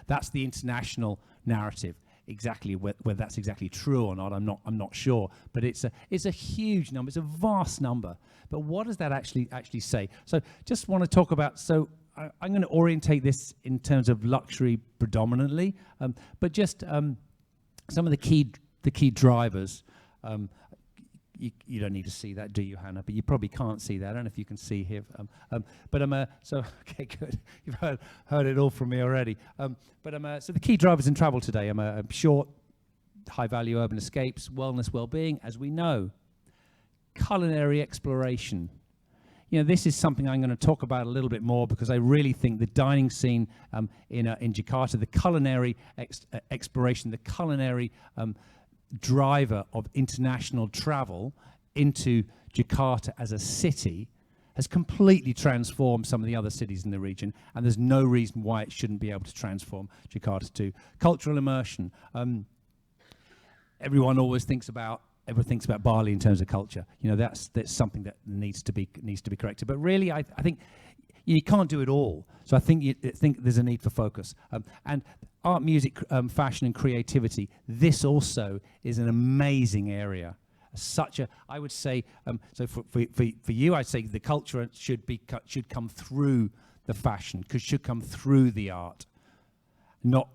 that's the international narrative. Exactly whether that's exactly true or not, I'm not sure. But it's a huge number. It's a vast number. But what does that actually say? So just want to talk about. So I'm going to orientate this in terms of luxury predominantly, but just some of the key drivers. You don't need to see that, do you, Hannah? But you probably can't see that. I don't know if you can see here. So okay, good. You've heard it all from me already. So the key drivers in travel today. Short, high-value urban escapes, wellness, well-being, as we know. Culinary exploration. You know, this is something I'm going to talk about a little bit more because I really think the dining scene in Jakarta, the culinary exploration, the culinary driver of international travel into Jakarta as a city has completely transformed some of the other cities in the region, and there's no reason why it shouldn't be able to transform Jakarta too. Cultural immersion. Everyone thinks about Bali in terms of culture. You know, that's something that needs to be corrected. But really, I think you can't do it all. So I think there's a need for focus. And art, music, fashion, and creativity. This also is an amazing area. I would say, so for you, I'd say the culture should come through the fashion, should come through the art, not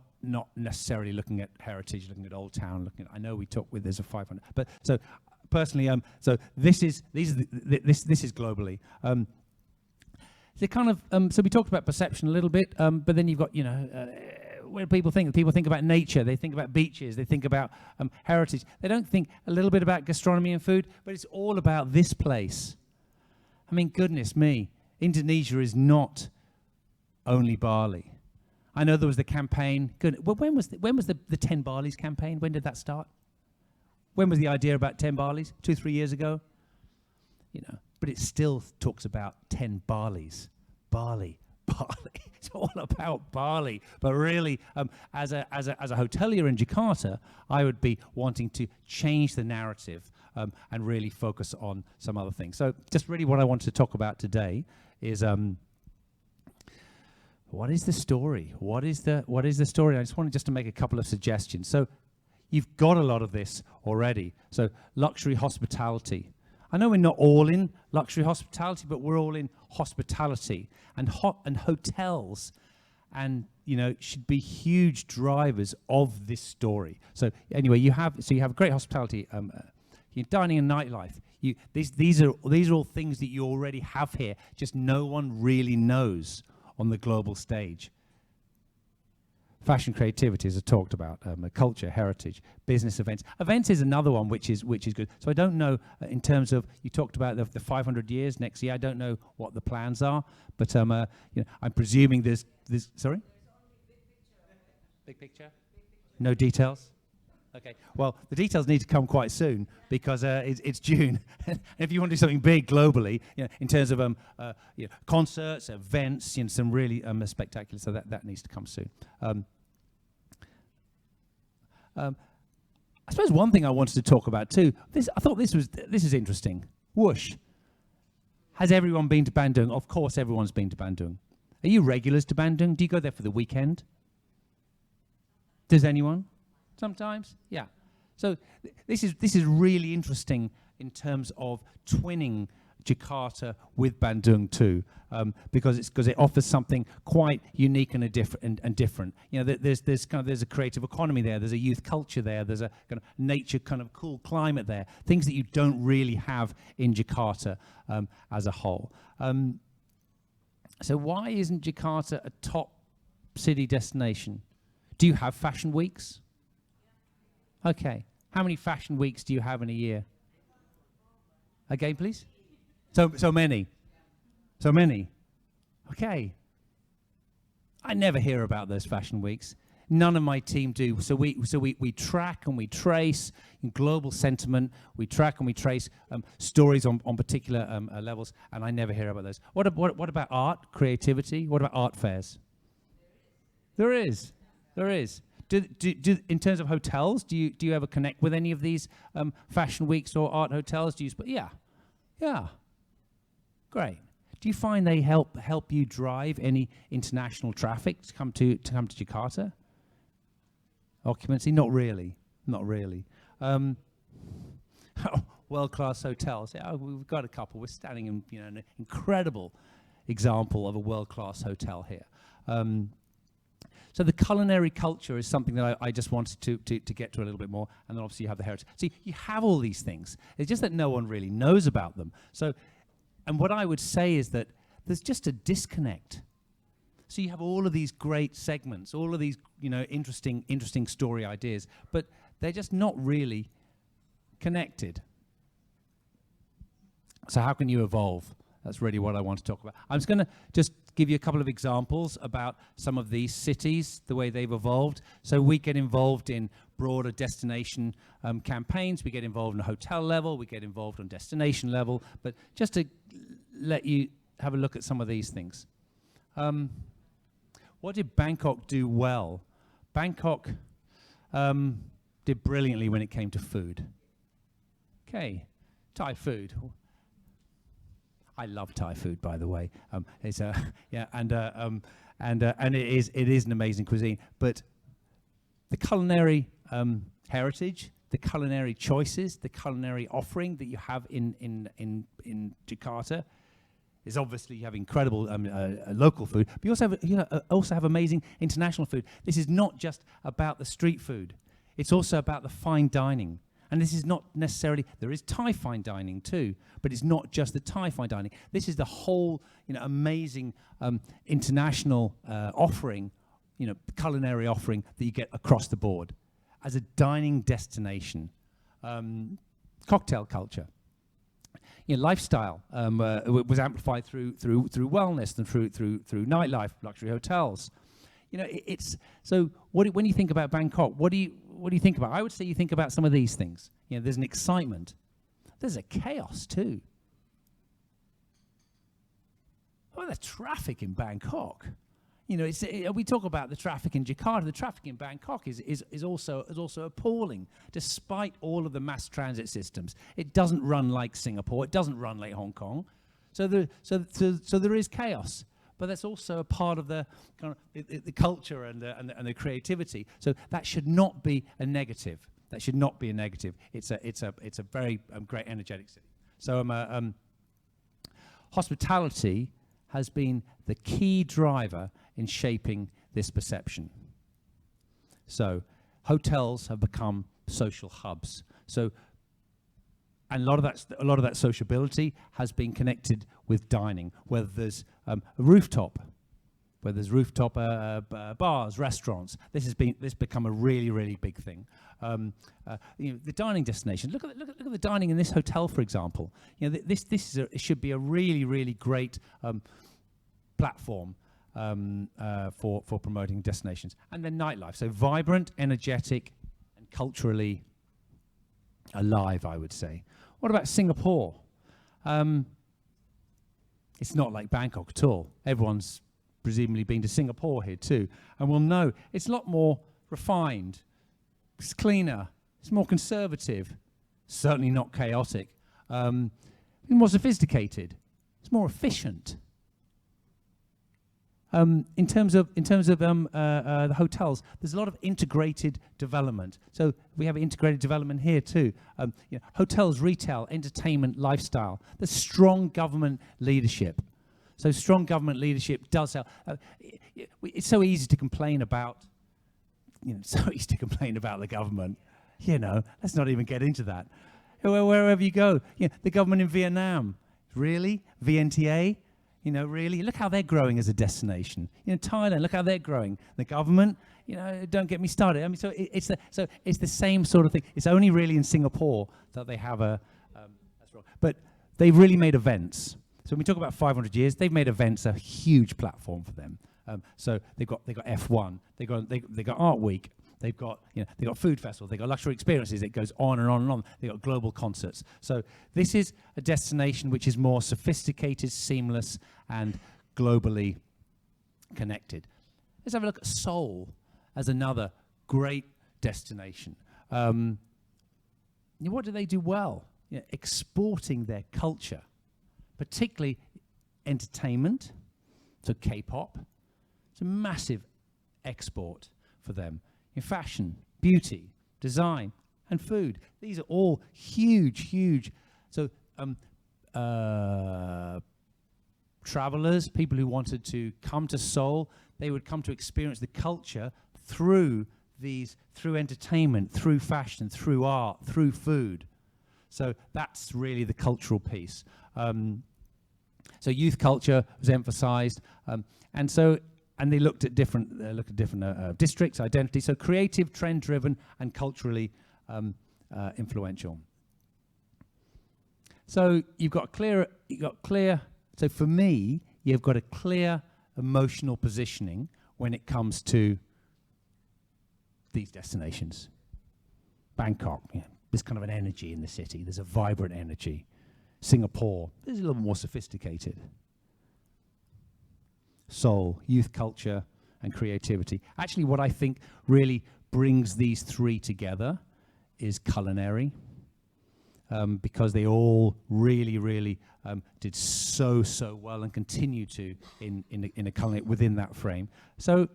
necessarily looking at heritage, looking at Old Town, I know we talk with there's a 500, but so personally, so this is globally. The kind of so we talked about perception a little bit, but then you've got where people think about nature, they think about beaches, they think about heritage. They don't think a little bit about gastronomy and food, but it's all about this place. I mean, goodness me, Indonesia is not only Bali. I know there was the campaign. Well, when was the 10 Balis campaign? When did that start? When was the idea about 10 Balis? 2-3 years ago? You know, but it still talks about 10 Balis. Bali. It's all about Bali. But really, as a hotelier in Jakarta, I would be wanting to change the narrative and really focus on some other things. So just really what I wanted to talk about today is what is the story? What is the story? I just wanted to make a couple of suggestions. So you've got a lot of this already. So luxury hospitality. I know we're not all in luxury hospitality, but we're all in hospitality and hotels, and should be huge drivers of this story. So anyway, you have great hospitality, dining and nightlife. These are all things that you already have here. Just no one really knows on the global stage. Fashion, creativity, as I talked about, culture, heritage, business events. Events is another one which is good. So I don't know in terms of, you talked about the 500 years next year. I don't know what the plans are, but I'm presuming there's sorry. Big picture. No details. Okay. Well, the details need to come quite soon because it's June. And if you want to do something big globally, in terms of concerts, events, some really spectacular. So that needs to come soon. I suppose one thing I wanted to talk about too. I thought this is interesting. Whoosh. Has everyone been to Bandung? Of course, everyone's been to Bandung. Are you regulars to Bandung? Do you go there for the weekend? Does anyone? Sometimes, yeah. So this is really interesting in terms of twinning Jakarta with Bandung too, because it offers something quite unique and different. There's a creative economy there. There's a youth culture there. There's a kind of nature, kind of cool climate there. Things that you don't really have in Jakarta as a whole. So why isn't Jakarta a top city destination? Do you have fashion weeks? Okay. How many fashion weeks do you have in a year? Again, please? So many. So many. Okay. I never hear about those fashion weeks. None of my team do. So we track and we trace in global sentiment. We track and we trace stories on particular levels, and I never hear about those. What about art, creativity? What about art fairs? There is. in terms of hotels, do you ever connect with any of these fashion weeks or art hotels? Yeah, great. Do you find they help you drive any international traffic to come to Jakarta? Occupancy? Not really. World-class hotels. Yeah, we've got a couple. We're standing in an incredible example of a world-class hotel here. So the culinary culture is something that I just wanted to get to a little bit more, and then obviously you have the heritage. See, you have all these things. It's just that no one really knows about them. So, and what I would say is that there's just a disconnect. So you have all of these great segments, all of these interesting story ideas, but they're just not really connected. So how can you evolve? That's really what I want to talk about. I'm just going to just give you a couple of examples about some of these cities, the way they've evolved. So we get involved in broader destination campaigns. We get involved on a hotel level. We get involved on destination level. But just to let you have a look at some of these things. What did Bangkok do well? Bangkok did brilliantly when it came to food. Okay, Thai food. I love Thai food, by the way. It's and it is an amazing cuisine. But the culinary heritage, the culinary choices, the culinary offering that you have in Jakarta is obviously you have incredible local food, but you also have amazing international food. This is not just about the street food; it's also about the fine dining. And this is not necessarily, there is Thai fine dining too, but it's not just the Thai fine dining. This is the whole, amazing international offering, culinary offering that you get across the board as a dining destination. Cocktail culture. Lifestyle was amplified through wellness and through nightlife, luxury hotels. It's so. When you think about Bangkok, what do you think about? I would say you think about some of these things. There's an excitement. There's a chaos too. Oh, the traffic in Bangkok. We talk about the traffic in Jakarta. The traffic in Bangkok is also appalling. Despite all of the mass transit systems, it doesn't run like Singapore. It doesn't run like Hong Kong. So there is chaos. But that's also a part of the kind of the culture and the creativity. So that should not be a negative. That should not be a negative. It's a very great energetic city. So hospitality has been the key driver in shaping this perception. So hotels have become social hubs. So and a lot of that sociability has been connected with dining, whether there's a rooftop, whether there's rooftop bars, restaurants. This has become a really, really big thing. The dining destination. Look at the dining in this hotel, for example. It should be a really, really great platform for promoting destinations. And then nightlife. So vibrant, energetic, and culturally alive, I would say. What about Singapore? It's not like Bangkok at all. Everyone's presumably been to Singapore here too, and will know it's a lot more refined, it's cleaner, it's more conservative, certainly not chaotic, more sophisticated, it's more efficient. In terms of the hotels, there's a lot of integrated development. So we have integrated development here too. Hotels, retail, entertainment, lifestyle. There's strong government leadership. So strong government leadership does help. It's so easy to complain about. The government. Let's not even get into that. Wherever you go, the government in Vietnam, really, VNTA. Really, look how they're growing as a destination. Thailand, look how they're growing. The government, don't get me started. I mean, so it's the same sort of thing. It's only really in Singapore that they have that's wrong. But they've really made events. So when we talk about 500 years, they've made events a huge platform for them. So they've got F1, they got Art Week. They've got food festivals, they've got luxury experiences, it goes on and on and on. They've got global concerts. So this is a destination which is more sophisticated, seamless, and globally connected. Let's have a look at Seoul as another great destination. What do they do well? Exporting their culture, particularly entertainment, so K-pop. It's a massive export for them. In fashion, beauty, design, and food. These are all huge, huge. So travelers, people who wanted to come to Seoul, they would come to experience the culture through entertainment, through fashion, through art, through food. So that's really the cultural piece. So youth culture was emphasized, and they looked at different districts, identity. So creative, trend-driven, and culturally influential. So you've got clear. So for me, you've got a clear emotional positioning when it comes to these destinations. Bangkok, there's kind of an energy in the city. There's a vibrant energy. Singapore, there's a little more sophisticated. Seoul, youth culture and creativity. Actually, what I think really brings these three together is culinary, because they all really did so well and continue to in a culinary within that frame. So,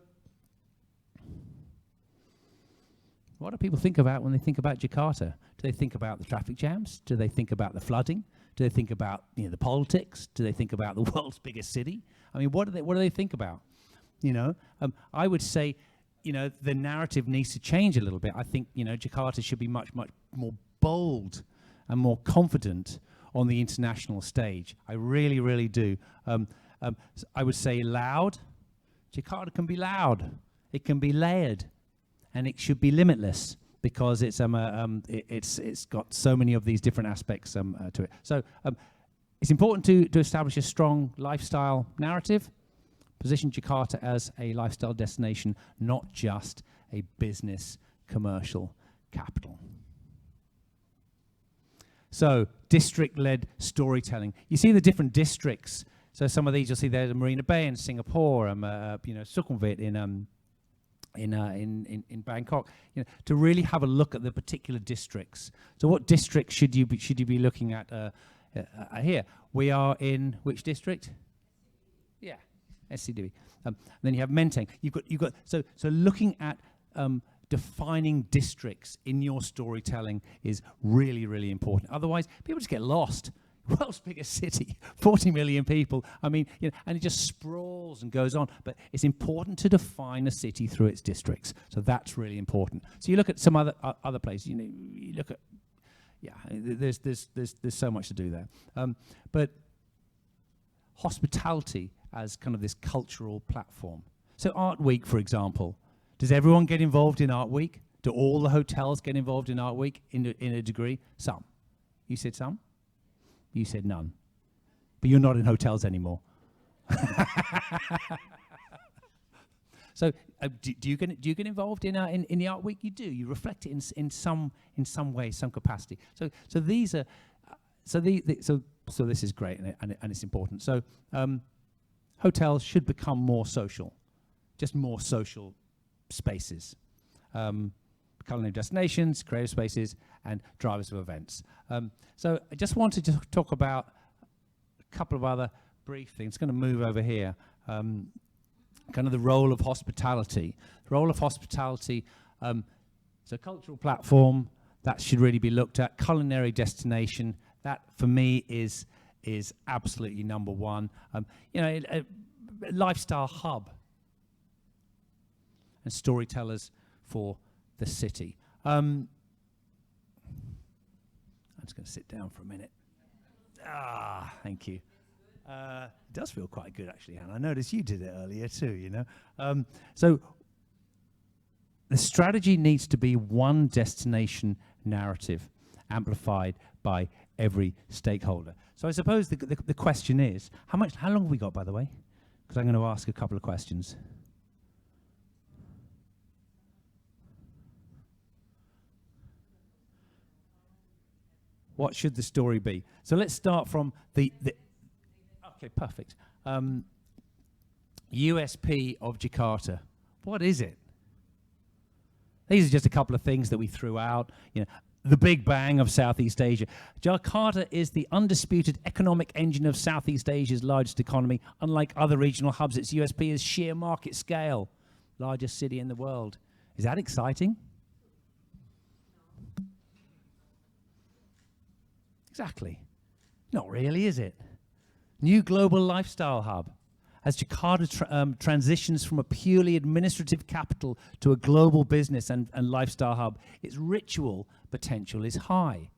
what do people think about when they think about Jakarta? Do they think about the traffic jams? Do they think about the flooding? Do they think about the politics? Do they think about the world's biggest city? I mean, what do they think about? I would say, the narrative needs to change a little bit. I think Jakarta should be much more bold and more confident on the international stage. I really do. I would say loud. Jakarta can be loud. It can be layered, and it should be limitless, because it's got so many of these different aspects to it. So it's important to establish a strong lifestyle narrative, position Jakarta as a lifestyle destination, not just a business commercial capital. So district-led storytelling. You see the different districts. So some of these you'll see there, Marina Bay in Singapore, Sukhumvit in Bangkok, to really have a look at the particular districts. So what districts should you be looking at here? We are in which district? Yeah, SCDB. Then you have Menteng. You've got so looking at defining districts in your storytelling is really important. Otherwise, people just get lost. World's biggest city, 40 million people. I mean, and it just sprawls and goes on. But it's important to define a city through its districts. So that's really important. So you look at some other places. You look at, there's so much to do there. But hospitality as kind of this cultural platform. So Art Week, for example, does everyone get involved in Art Week? Do all the hotels get involved in Art Week in a degree? Some. You said some? You said none. But you're not in hotels anymore. So do you get involved in the Art Week? You do. You reflect it in some way, some capacity. So these are so this is great and it's important. So hotels should become more social, just more social spaces. Culinary destinations, creative spaces, and drivers of events. So I just wanted to talk about a couple of other brief things. Going to move over here. Kind of the role of hospitality. The role of hospitality. So cultural platform, that should really be looked at. Culinary destination, that for me is absolutely number one. A lifestyle hub. And storytellers for the city. I'm just going to sit down for a minute. Thank you. It does feel quite good, actually, Hannah. I noticed you did it earlier too, So the strategy needs to be one destination narrative amplified by every stakeholder. So I suppose the question is, how long have we got, by the way? Because I'm going to ask a couple of questions. What should the story be? So let's start from the okay, perfect. USP of Jakarta. What is it? These are just a couple of things that we threw out. You know, the Big Bang of Southeast Asia. Jakarta is the undisputed economic engine of Southeast Asia's largest economy. Unlike other regional hubs, its USP is sheer market scale. Largest city in the world. Is that exciting? Exactly. Not really, is it? New global lifestyle hub. As Jakarta transitions from a purely administrative capital to a global business and lifestyle hub, its ritual potential is high.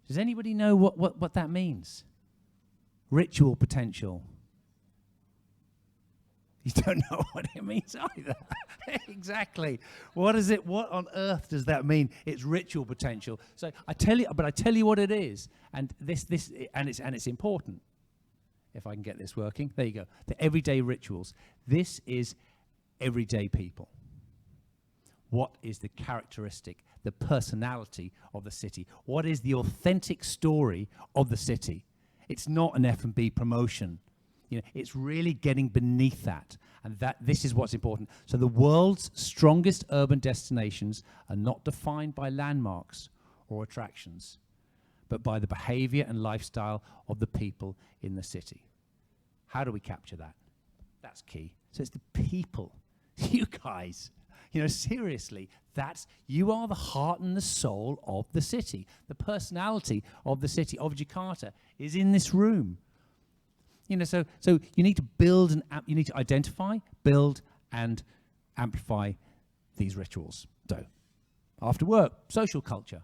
Does anybody know what that means? Ritual potential. You don't know what it means either. Exactly. What is it? What on earth does that mean? It's ritual potential. So I tell you what it is, and it's important. If I can get this working, there you go. The everyday rituals. This is everyday people. What is the characteristic, the personality of the city? What is the authentic story of the city? It's not an F&B promotion. You know, it's really getting beneath that, and this is what's important. So the world's strongest urban destinations are not defined by landmarks or attractions, but by the behavior and lifestyle of the people in the city. How do we capture that? That's key. So it's the people. You guys, you know, seriously, you are the heart and the soul of the city. The personality of the city, of Jakarta, is in this room. You know, so you need to build and you need to identify, build, and amplify these rituals. So, after work, social culture.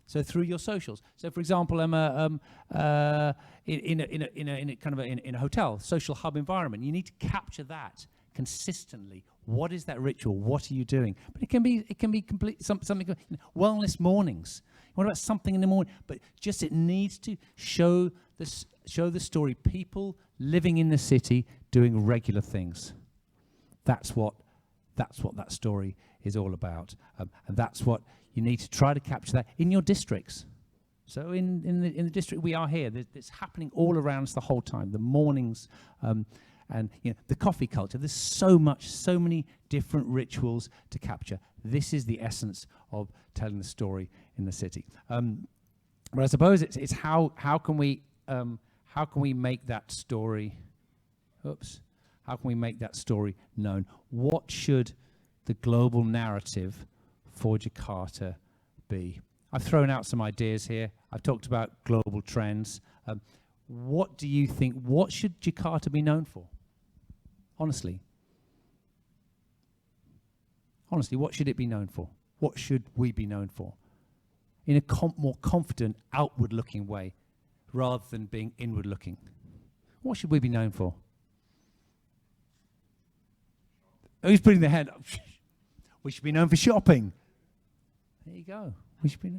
So through your socials. So, for example, in a hotel, social hub environment, you need to capture that consistently. What is that ritual? What are you doing? But it can be complete something. You know, wellness mornings. What about something in the morning? But just it needs to show the story. People living in the city doing regular things. That's what that story is all about, and that's what you need to try to capture that in your districts. So in the district we are here, it's happening all around us the whole time. The mornings, and you know, the coffee culture. There's so many different rituals to capture. This is the essence of telling the story in the city. But I suppose it's how can we make that story? How can we make that story known? What should the global narrative for Jakarta be? I've thrown out some ideas here. I've talked about global trends. What do you think? What should Jakarta be known for? Honestly, what should it be known for? What should we be known for? In a more confident, outward-looking way, rather than being inward-looking. What should we be known for? Who's putting their hand up? We should be known for shopping. There you go. We should be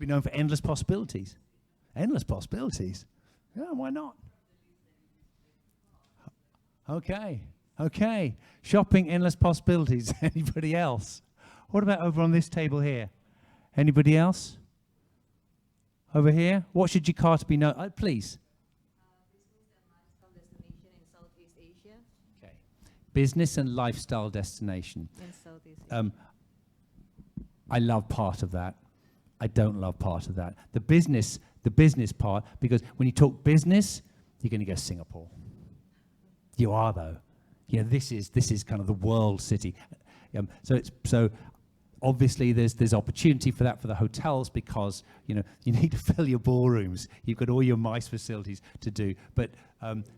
known for endless possibilities. Endless possibilities? Yeah, why not? Okay. Shopping, endless possibilities. Anybody else? What about over on this table here? Anybody else? Over here? What should Jakarta be known? Please. Business and lifestyle destination. In Southeast Asia. I love part of that. I don't love part of that. The business part, because when you talk business, you're going to go Singapore. You are, though. You know, this is kind of the world city. So obviously there's opportunity for that for the hotels, because you know you need to fill your ballrooms. You've got all your MICE facilities to do. But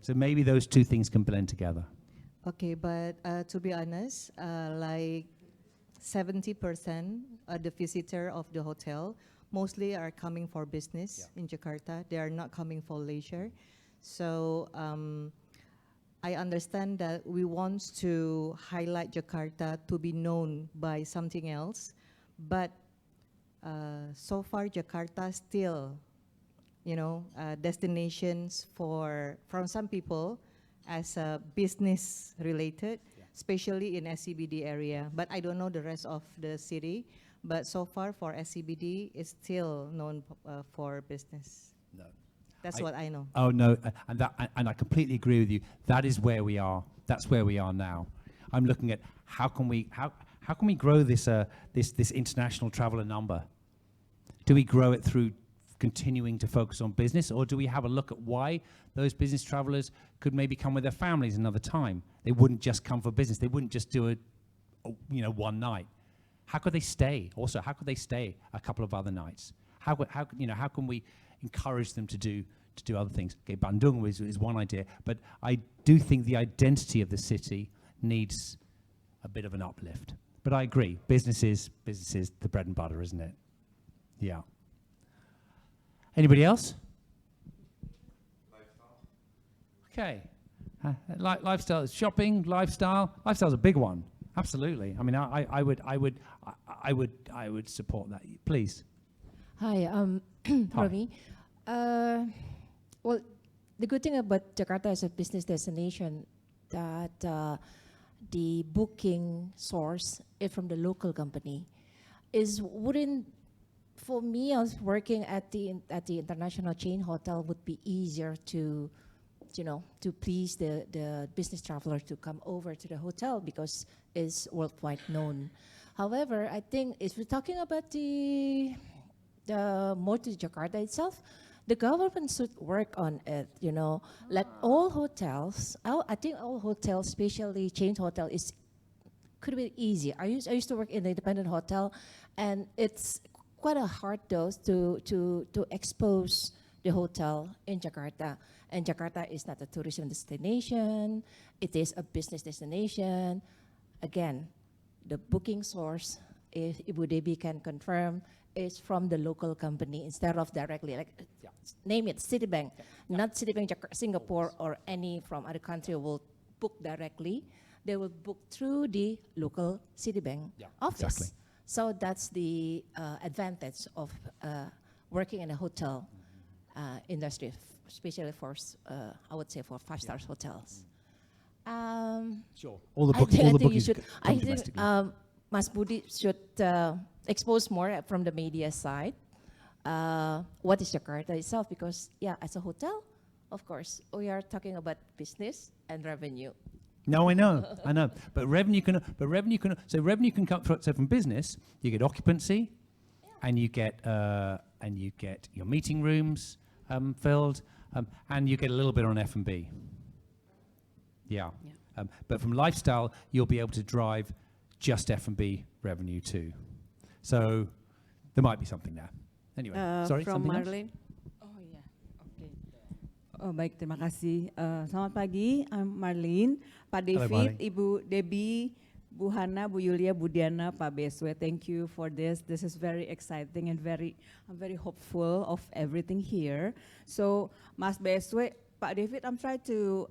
so maybe those two things can blend together. Okay, but to be honest, like 70% of the visitor of the hotel mostly are coming for business in Jakarta. They are not coming for leisure. So I understand that we want to highlight Jakarta to be known by something else, but so far Jakarta still, you know, destinations from some people as business related, especially in SCBD area. But I don't know the rest of the city. But so far for SCBD, it's still known for business. No. That's what I know. Oh no, and I completely agree with you. That is where we are. That's where we are now. I'm looking at how can we grow this this international traveler number? Do we grow it through continuing to focus on business, or do we have a look at why those business travelers could maybe come with their families another time? They wouldn't just come for business. They wouldn't just do it, one night. How could they stay? Also, how could they stay a couple of other nights? How can we encourage them to do other things? Okay, Bandung is one idea, but I do think the identity of the city needs a bit of an uplift. But I agree, business is the bread and butter, isn't it? Yeah. Anybody else? Okay. Lifestyle, shopping, lifestyle. Lifestyle's a big one. Absolutely. I mean, I would support that. Please. Hi, Hi. Romy. Well, the good thing about Jakarta as a business destination that the booking source is from the local company for me, I was working at the international chain hotel would be easier to please the business traveler to come over to the hotel because it's worldwide known. However, I think if we're talking about the more to Jakarta itself, the government should work on it, Like all hotels, I think all hotels, especially chain hotel, could be easy. I used to work in the independent hotel, and it's quite a hard dose to expose the hotel in Jakarta. And Jakarta is not a tourism destination, it is a business destination. Again, the booking source, if Ibu Debbie can confirm, is from the local company instead of directly, name it, Citibank. Not Citibank Singapore or any from other country will book directly. They will book through the local Citibank office. Exactly. So that's the advantage of working in a hotel industry, especially for, I would say, for 5-star hotels. Sure. All the I think you bookings should. come I think domestically. Mas Budi should expose more from the media side. What is Jakarta itself? Because as a hotel, of course, we are talking about business and revenue. No, I know. But revenue can come from business. You get occupancy, and you get your meeting rooms filled, and you get a little bit on F&B. Yeah. But from lifestyle, you'll be able to drive just F&B revenue too. So there might be something there. Anyway, sorry, From something else? Marlene. Oh ya, oke. Oh baik, terima kasih. Selamat pagi, I'm Marlene, Pak Hello, David, Marlene. Ibu Debbie, Bu Hana, Bu Yulia, Bu Diana, Pak Beswe. Thank you for this. This is very exciting and I'm very hopeful of everything here. So, Mas Beswe, Pak David, I try to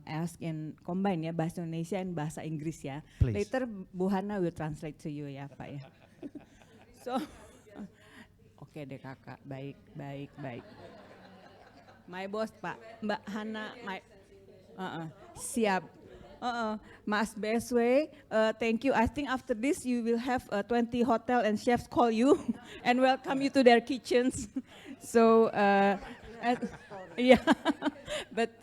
ask in combine ya, bahasa Indonesia and bahasa Inggris ya. Please. Later Bu Hana will translate to you ya, Pak ya. So, oke deh kakak, baik. My boss Pak, Mbak Hana, siap. Mas Beswe, thank you. I think after this you will have 20 hotel and chefs call you and welcome you to their kitchens. So, yeah, but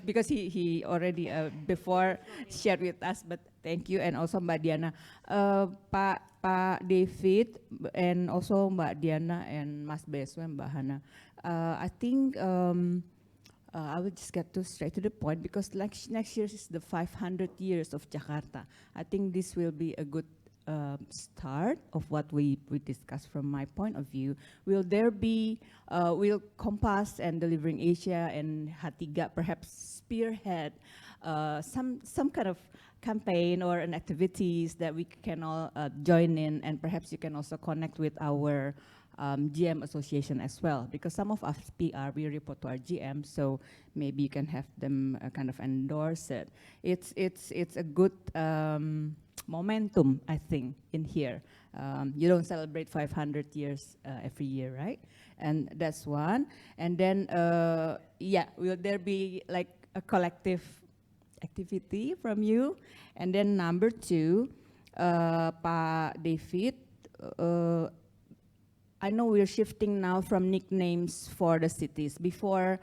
because he already before shared with us, but thank you, and also Mbak Diana, Pak David, and also Mbak Diana and Mas Beswe, Mbak Hana. I think I will just get straight to the point because next year is the 500 years of Jakarta. I think this will be a good start of what we discussed from my point of view. Will there be, will Kompas and Delivering Asia and Hatiga perhaps spearhead some kind of campaign or an activities that we can all join in, and perhaps you can also connect with our GM association as well, because some of us PR, we report to our GM, so maybe you can have them kind of endorse it. It's a good momentum, I think, in here. You don't celebrate 500 years every year, right? And that's one. And then, will there be like a collective activity from you? And then number 2, Pak David, I know we're shifting now from nicknames for the cities. Before,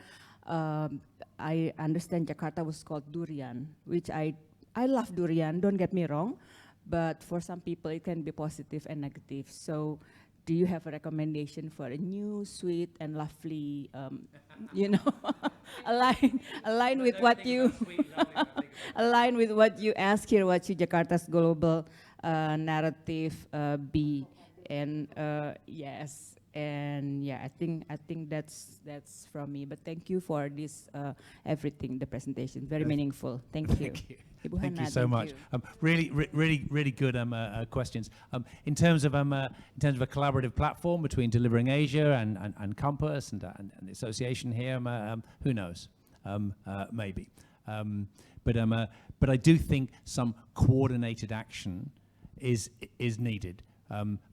I understand Jakarta was called Durian, which I I love durian, don't get me wrong, but for some people it can be positive and negative. So do you have a recommendation for a new, sweet, and lovely, you know, align with what you align with what you ask here, what you Jakarta's global narrative be, and yes, and yeah, I think that's from me. But thank you for this everything, the presentation, very meaningful. Thank you. Ibu Thank Hana, you so much. Really good questions. In terms of a collaborative platform between Delivering Asia and Compass and the association here, who knows? Maybe. But I do think some coordinated action is needed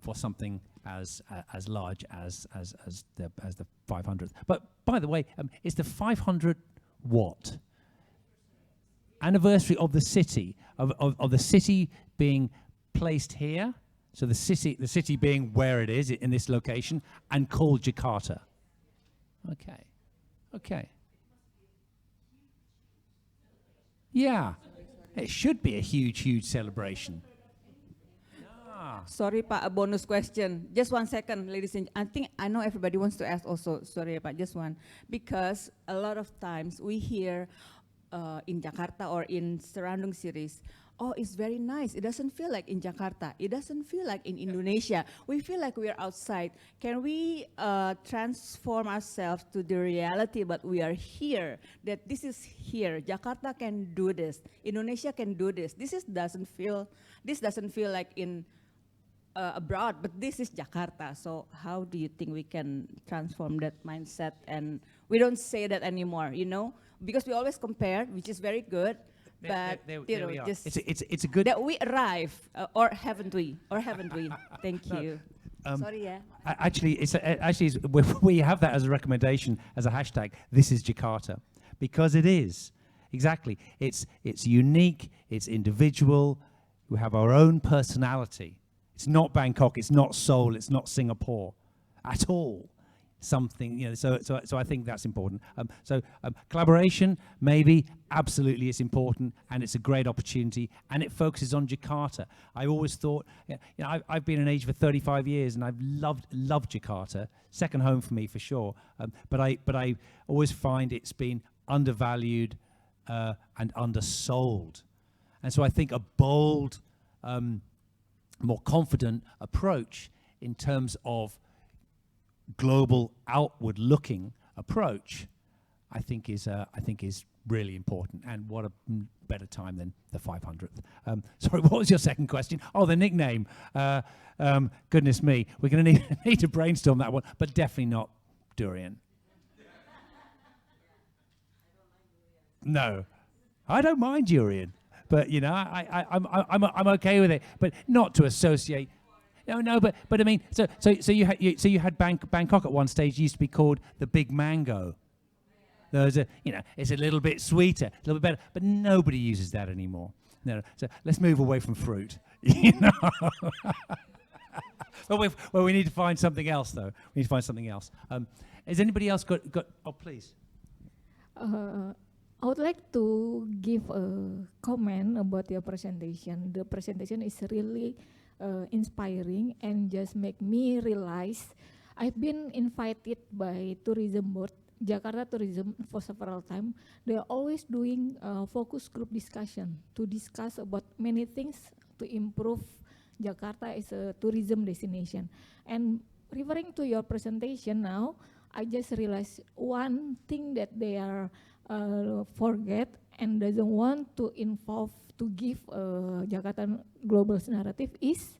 for something as large as the 500th. But by the way, is the 500 what? Anniversary of the city, of the city being placed here, so the city being where it is in this location, and called Jakarta. Okay. Yeah, it should be a huge celebration. Sorry, Pak, a bonus question. Just 1 second, ladies and I know everybody wants to ask also. Sorry, Pak, just one. Because a lot of times we hear in Jakarta or in surrounding cities, oh, it's very nice. It doesn't feel like in Jakarta. It doesn't feel like in Indonesia. We feel like we're outside. Can we transform ourselves to the reality, but we are here, that this is here. Jakarta can do this. Indonesia can do this. This doesn't feel like in abroad, but this is Jakarta. So how do you think we can transform that mindset? And we don't say that anymore, you know, because we always compare, which is very good. But there you know, we are. just It's a good. that we arrive, or haven't we? Thank you. Sorry, yeah. Actually, we have that as a recommendation, as a hashtag. This is Jakarta, because it is exactly. It's unique. It's individual. We have our own personality. It's not Bangkok. It's not Seoul. It's not Singapore, at all. Something, you know. So I think that's important. Collaboration, maybe, absolutely, it's important, and it's a great opportunity, and it focuses on Jakarta. I always thought, you know, I've been in Asia for 35 years, and I've loved Jakarta, second home for me for sure. But I always find it's been undervalued and undersold, and so I think a bold, more confident approach in terms of global outward-looking approach, I think is really important. And what a better time than the 500th. Sorry, what was your second question? Oh, the nickname. Goodness me, we're going to need to brainstorm that one, but definitely not durian. No, I don't mind durian, but you know, I'm okay with it, but not to associate. No, but I mean, so you had Bangkok at one stage used to be called the Big Mango. There's it's a little bit sweeter, a little bit better, but nobody uses that anymore. No, so let's move away from fruit. You know. Well, we need to find something else, though. We need to find something else. Has anybody else got? Oh, please. I would like to give a comment about your presentation. The presentation is really inspiring and just make me realize I've been invited by tourism board, Jakarta Tourism, for several times. They're always doing focus group discussion to discuss about many things to improve Jakarta as a tourism destination. And referring to your presentation now, I just realized one thing that they are forget and doesn't want to involve to give Jakarta global narrative is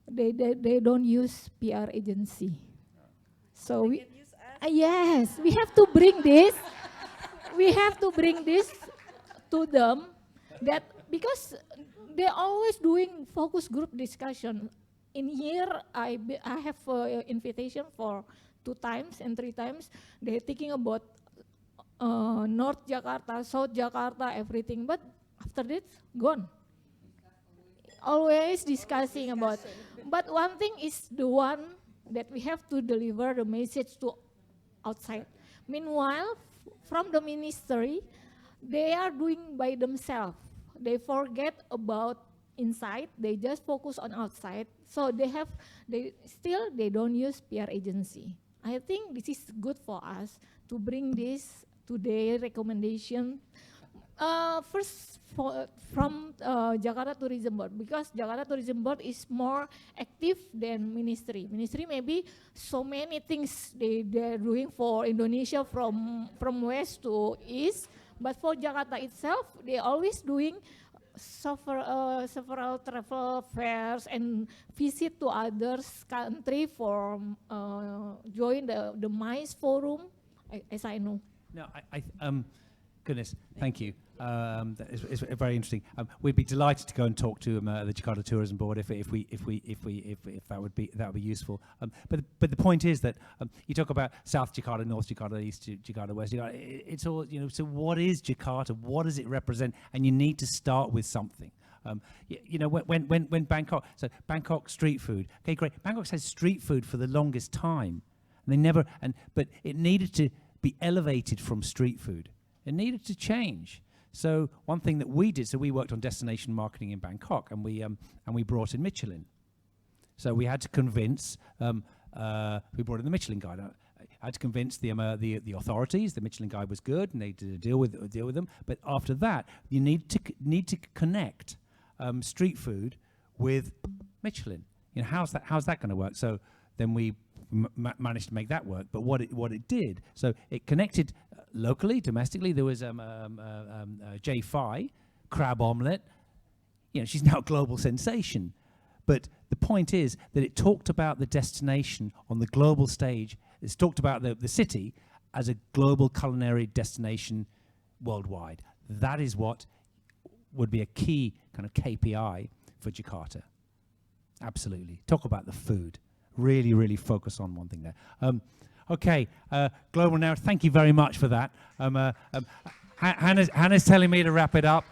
they don't use PR agency. So we yes, we have to bring this. We have to bring this to them, that because they're always doing focus group discussion. In here, I have invitation for 2 times and 3 times. They're thinking about North Jakarta, South Jakarta, everything, but after that, gone. Always discussing about, but one thing is the one that we have to deliver the message to outside. Meanwhile, from the ministry, they are doing by themselves. they forget about inside, they just focus on outside. So they don't use PR agency. I think this is good for us to bring this today recommendation. First, from Jakarta Tourism Board, because Jakarta Tourism Board is more active than Ministry. Ministry maybe so many things they're doing for Indonesia from west to east, but for Jakarta itself, they always doing several travel fairs and visit to others country for join the MICE forum, as I know. No, goodness, thank you. That is very interesting. We'd be delighted to go and talk to the Jakarta Tourism Board if that would be useful. But the point is that you talk about South Jakarta, North Jakarta, East Jakarta, West Jakarta. It's all, you know. So what is Jakarta? What does it represent? And you need to start with something. You know, when Bangkok, so Bangkok street food. Okay, great. Bangkok has street food for the longest time, and they never. But it needed to be elevated from street food. It needed to change. So one thing that we did, so we worked on destination marketing in Bangkok, and we brought in Michelin. So we had to convince, we brought in the Michelin Guide. I had to convince the authorities the Michelin Guide was good, and they did deal with them. But after that, you need to connect street food with Michelin. You know, how's that going to work? So then we managed to make that work. But what it did, so it connected locally, domestically. There was Jay Fai, crab omelette. You know, she's now a global sensation. But the point is that it talked about the destination on the global stage. It's talked about the city as a global culinary destination worldwide. That is what would be a key kind of KPI for Jakarta. Absolutely. Talk about the food. Really, really focus on one thing there. Okay, Global Now, thank you very much for that. Hannah's telling me to wrap it up.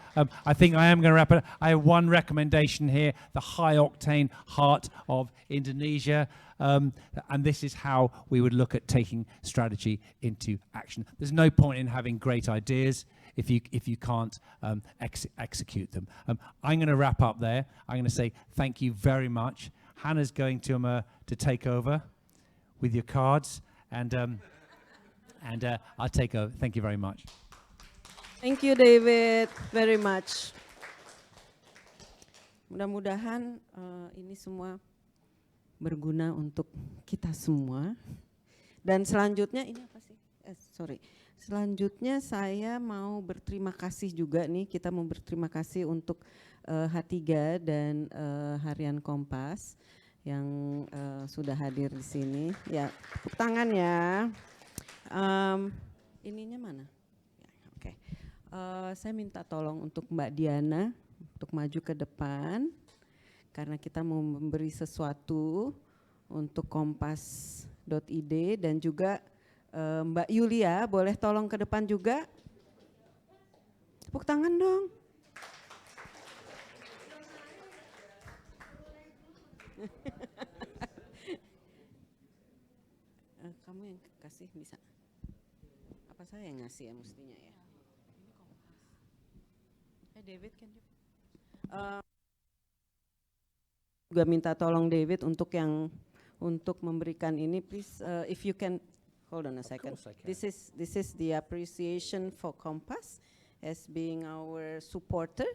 I think I am going to wrap it up. I have one recommendation here, the high-octane heart of Indonesia. And this is how we would look at taking strategy into action. There's no point in having great ideas if you can't execute them. I'm going to wrap up there. I'm going to say thank you very much. Hannah's going to take over with your cards, and I'll take over. Thank you very much. Thank you, David, very much. Mudah-mudahan ini semua berguna untuk kita semua. Dan selanjutnya ini apa sih? Selanjutnya saya mau berterima kasih juga nih. Kita mau berterima kasih untuk H3 dan Harian Kompas yang sudah hadir di sini. Ya, tepuk tangan ya. Ininya mana? Ya, oke. Saya minta tolong untuk Mbak Diana untuk maju ke depan karena kita mau memberi sesuatu untuk kompas.id, dan juga Mbak Yulia boleh tolong ke depan juga. Tepuk tangan dong. Kamu yang kasih bisa? Apa saya yang ngasih ya mestinya ya? David, can you? Juga minta tolong David untuk memberikan ini, please. If you can, hold on a second. This is the appreciation for Kompas as being our supporter.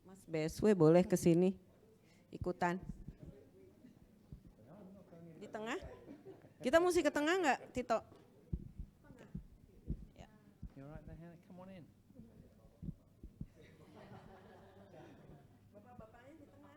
Mas Beswe boleh ke sini ikutan. Di tengah? Kita mesti ke tengah nggak, Tito? Ya. Bapak-bapaknya di tengah.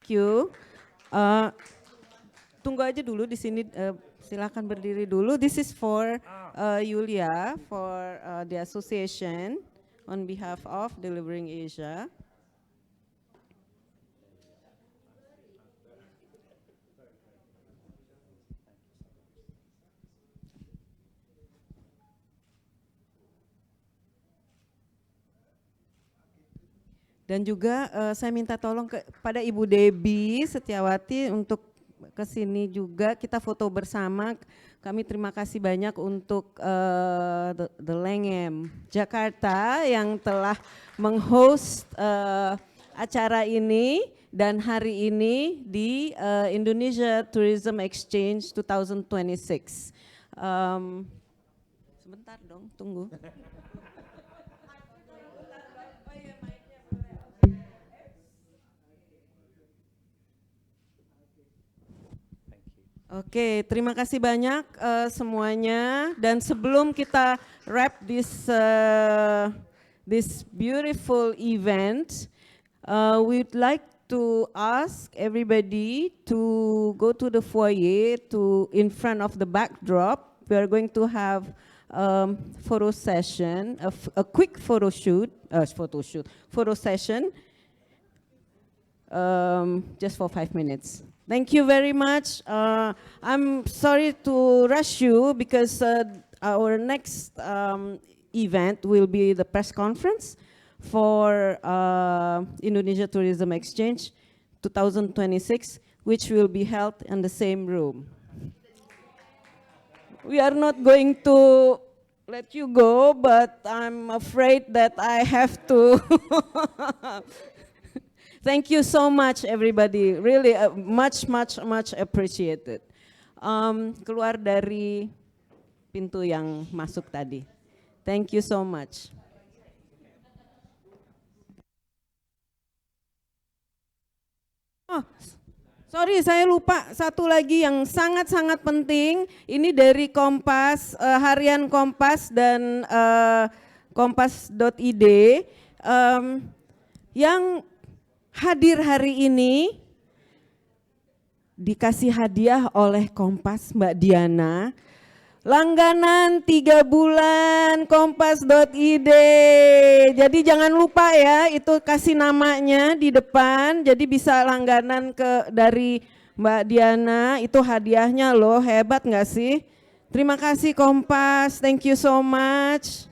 Thank you. Tunggu aja dulu di sini. Silakan berdiri dulu. This is for Yulia, for the association on behalf of Delivering Asia. Dan juga saya minta tolong kepada Ibu Debbie Setiawati untuk ke sini juga, kita foto bersama. Kami terima kasih banyak untuk The Lengem Jakarta yang telah menghost acara ini dan hari ini di Indonesia Tourism Exchange 2026. Sebentar dong, tunggu. Oke, terima kasih banyak semuanya. Dan sebelum kita wrap this beautiful event, we'd like to ask everybody to go to the foyer, to in front of the backdrop. We are going to have photo session, a quick photo session, just for 5 minutes. Thank you very much. I'm sorry to rush you because our next event will be the press conference for Indonesia Tourism Exchange 2026, which will be held in the same room. We are not going to let you go, but I'm afraid that I have to. Thank you so much, everybody. Really, much appreciated. Keluar dari pintu yang masuk tadi. Thank you so much. Oh, sorry, saya lupa satu lagi yang sangat penting. Ini dari Kompas, Harian Kompas dan kompas.id yang hadir hari ini dikasih hadiah oleh Kompas Mbak Diana. Langganan 3 bulan kompas.id. Jadi jangan lupa ya, itu kasih namanya di depan. Jadi bisa langganan dari Mbak Diana, itu hadiahnya loh, hebat nggak sih? Terima kasih Kompas, thank you so much.